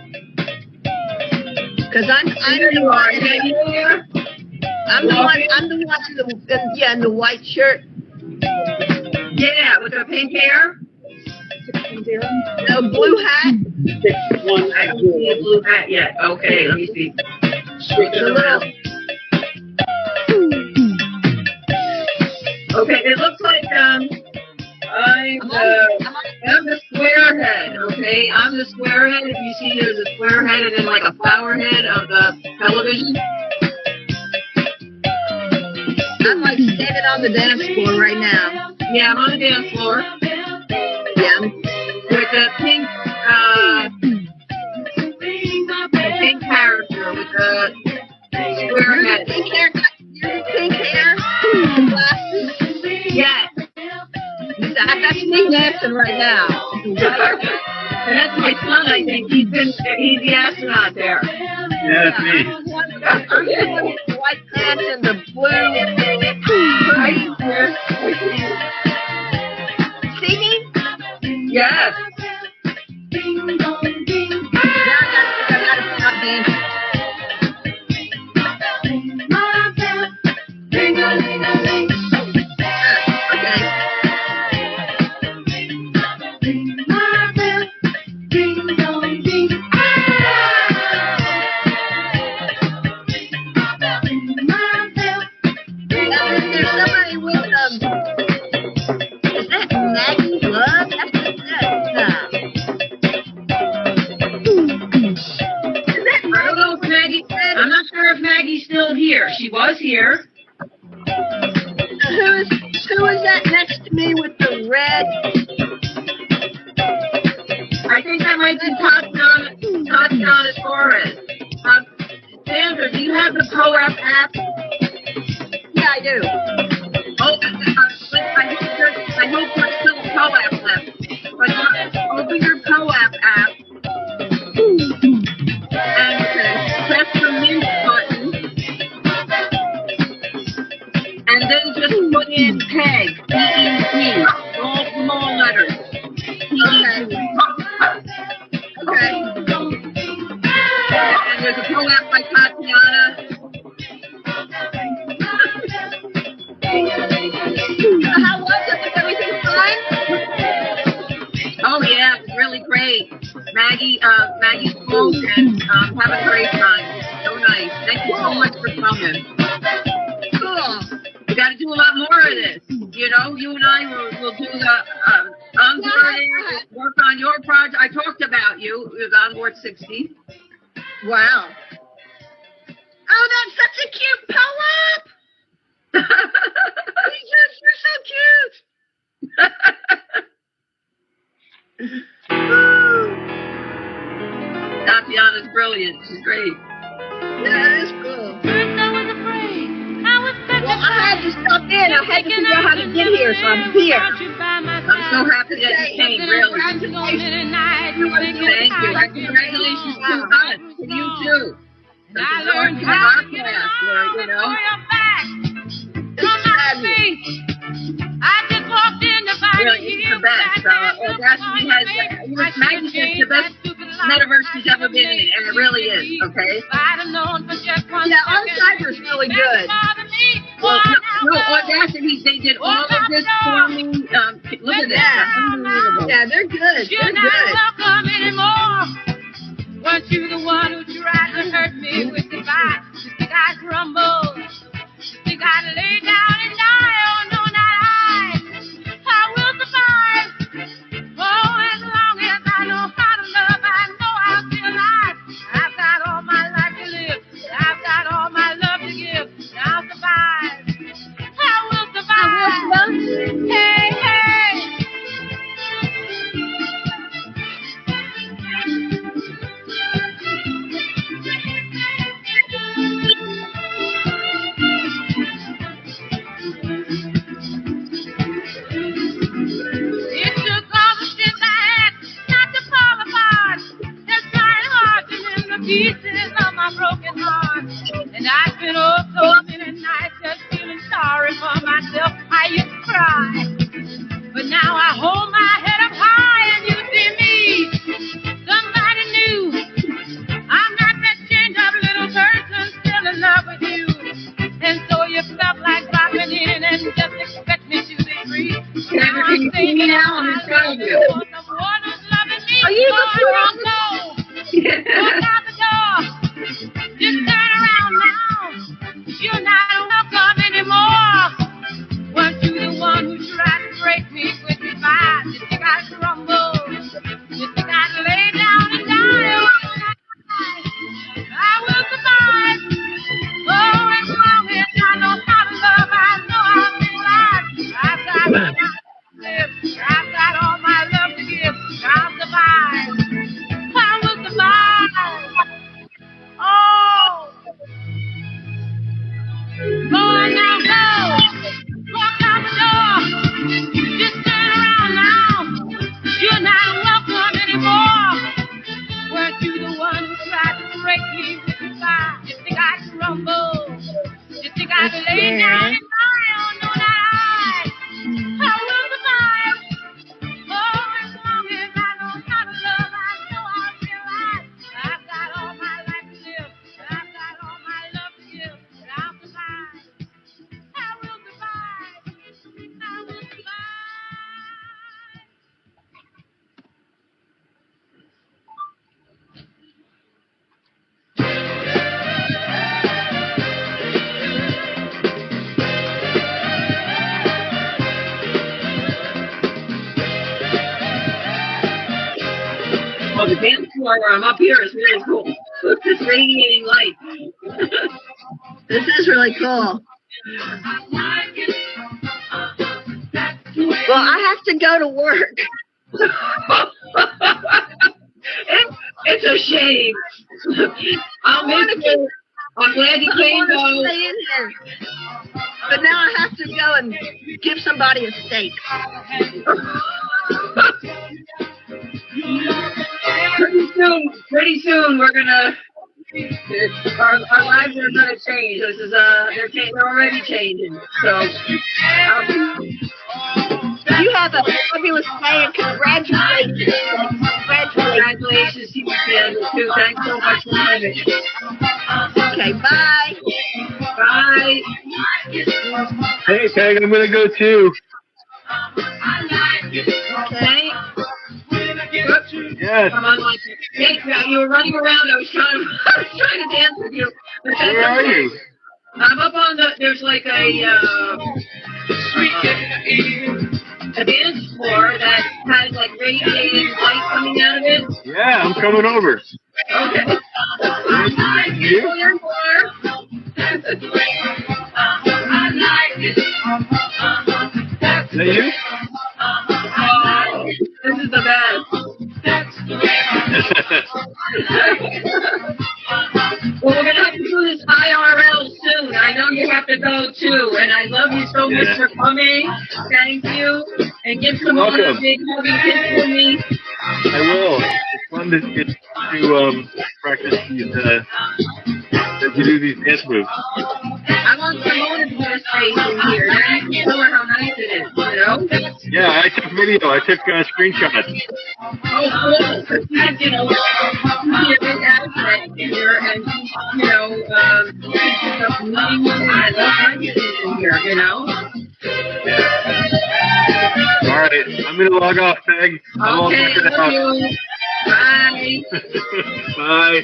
Because I'm the one. I'm the one in the white shirt. Yeah, with the pink hair. No blue hat. I don't see a blue hat yet. Okay, let me see. The little. Okay, it looks like I'm the square head. Okay, I'm the square head. If you see, there's a square head and then like a flower head of the television. I'm like standing on the dance floor right now. Yeah, I'm on the dance floor. Yeah. With the pink character with the square head. Pink hair. Pink hair. Glasses. Yes. That's me dancing right now. And that's my son, I think. He's the astronaut there. Yeah, that's me. The white pants and the blue. See me? Yes. I gotta stop dancing. There's somebody with is that Maggie's love? That's Is that I don't know if Maggie said. I'm not sure if Maggie's still here. She was here. who is that next to me with the red? I think that might be Tatiana Torres. Sandra, do you have the ProApp app? Yeah, I do. Oh, I hope there's still a ProApp left. But open your ProApp app and press the mint button. And then just put in PEG, P-E-G, all small letters. Okay. And there's a ProApp by Tatiana. How was it? Was everything fine? Oh yeah, it was really great. Maggie spoke and have a great time. So nice. Thank you so much for coming. Cool. We got to do a lot more of this. You know, you and I will do the onboarding, work on your project. I talked about you with Onboard 60. Wow. Oh, that's such a cute ProApp. You're so cute. Tatiana's brilliant. She's great. Yeah, that is cool. Well, I had to stop in. I had to figure out how to get here, so I'm here. I'm so happy that you came, really. Thank you. And congratulations to us, to you too. This is our class, where, you know. Really, it's the best. Audacity has, Maggie says, the best metaverse she's ever been in, and it really is, okay? Yeah, OnCyber's really good. Well, no, Audacity, they did all of this for me. Look at this. That's unbelievable. Yeah, they're good. They're good. Weren't you the one who tried to hurt me with the fight? You think I crumble? You think I lay down and die? Oh, no, not I. I will survive. Oh, as long as I know how to love, I know I'll be alive. I've got all my life to live. I've got all my love to give. I'll survive. I will survive. Hey, hey. Can you see me now? I'm in front of you. Are you the Yeah. Walk out the door. Just turn around now. You're not welcome anymore. Weren't you the one who tried to break me with your fire? Did you gotta crumble? Did you gotta lay down and die? I will survive. Oh, as long as I know how to love, I know I'll be alive. I've got all my life to live. I've got all my love to give. I'll survive. I will survive. Oh, go on now, go. Walk out the door. Just turn around now. You're not welcome anymore. Weren't you the one who tried to break me with your fire? You think I'd crumble? You think I'd lay down and die? Oh, no, not I will survive. Oh, as long as I know how to love, I know I'll be alive. I've got all my life to live. I've got all my love to give. I'll survive. I will survive. I will survive. Oh, the dance floor where I'm up here is really cool. It's radiating light. This is really cool. Well, I have to go to work. It's a shame. I'll miss you. I'm glad you I came, want to though. stay in here. But now I have to go and give somebody a steak. Pretty soon, we're gonna. Our lives are gonna change. This is they're already changing. So. You have a fabulous day and congratulations. Congratulations to you, Ken, too. Thanks so much for having me. Okay, bye. Bye. Hey, Peg, I'm gonna go too. Okay. Yes. Come on, hey, you were running around. I was trying to dance with you. Where are you? I'm up on there's like a dance floor that has like radiating light coming out of it. Yeah, I'm coming over. Okay. You? There you are. Is that you? This is the best. Well, we're going to have to do this IRL soon. I know you have to go too, and I love you so much for coming. Thank you. And give some more big hugging kiss for me. I will. It's fun to get to practice these as you do these dance moves. I want Simone to put a space in here. Now you can tell her how nice it is, you know? Yeah, I took video. I took screenshots. Oh, cool. Because you know, you be a big asset here, and, you know, I love my kids in here, you know? All right, I'm going to log off, Peg. I'm all Okay, figured out. love you. Bye. Bye.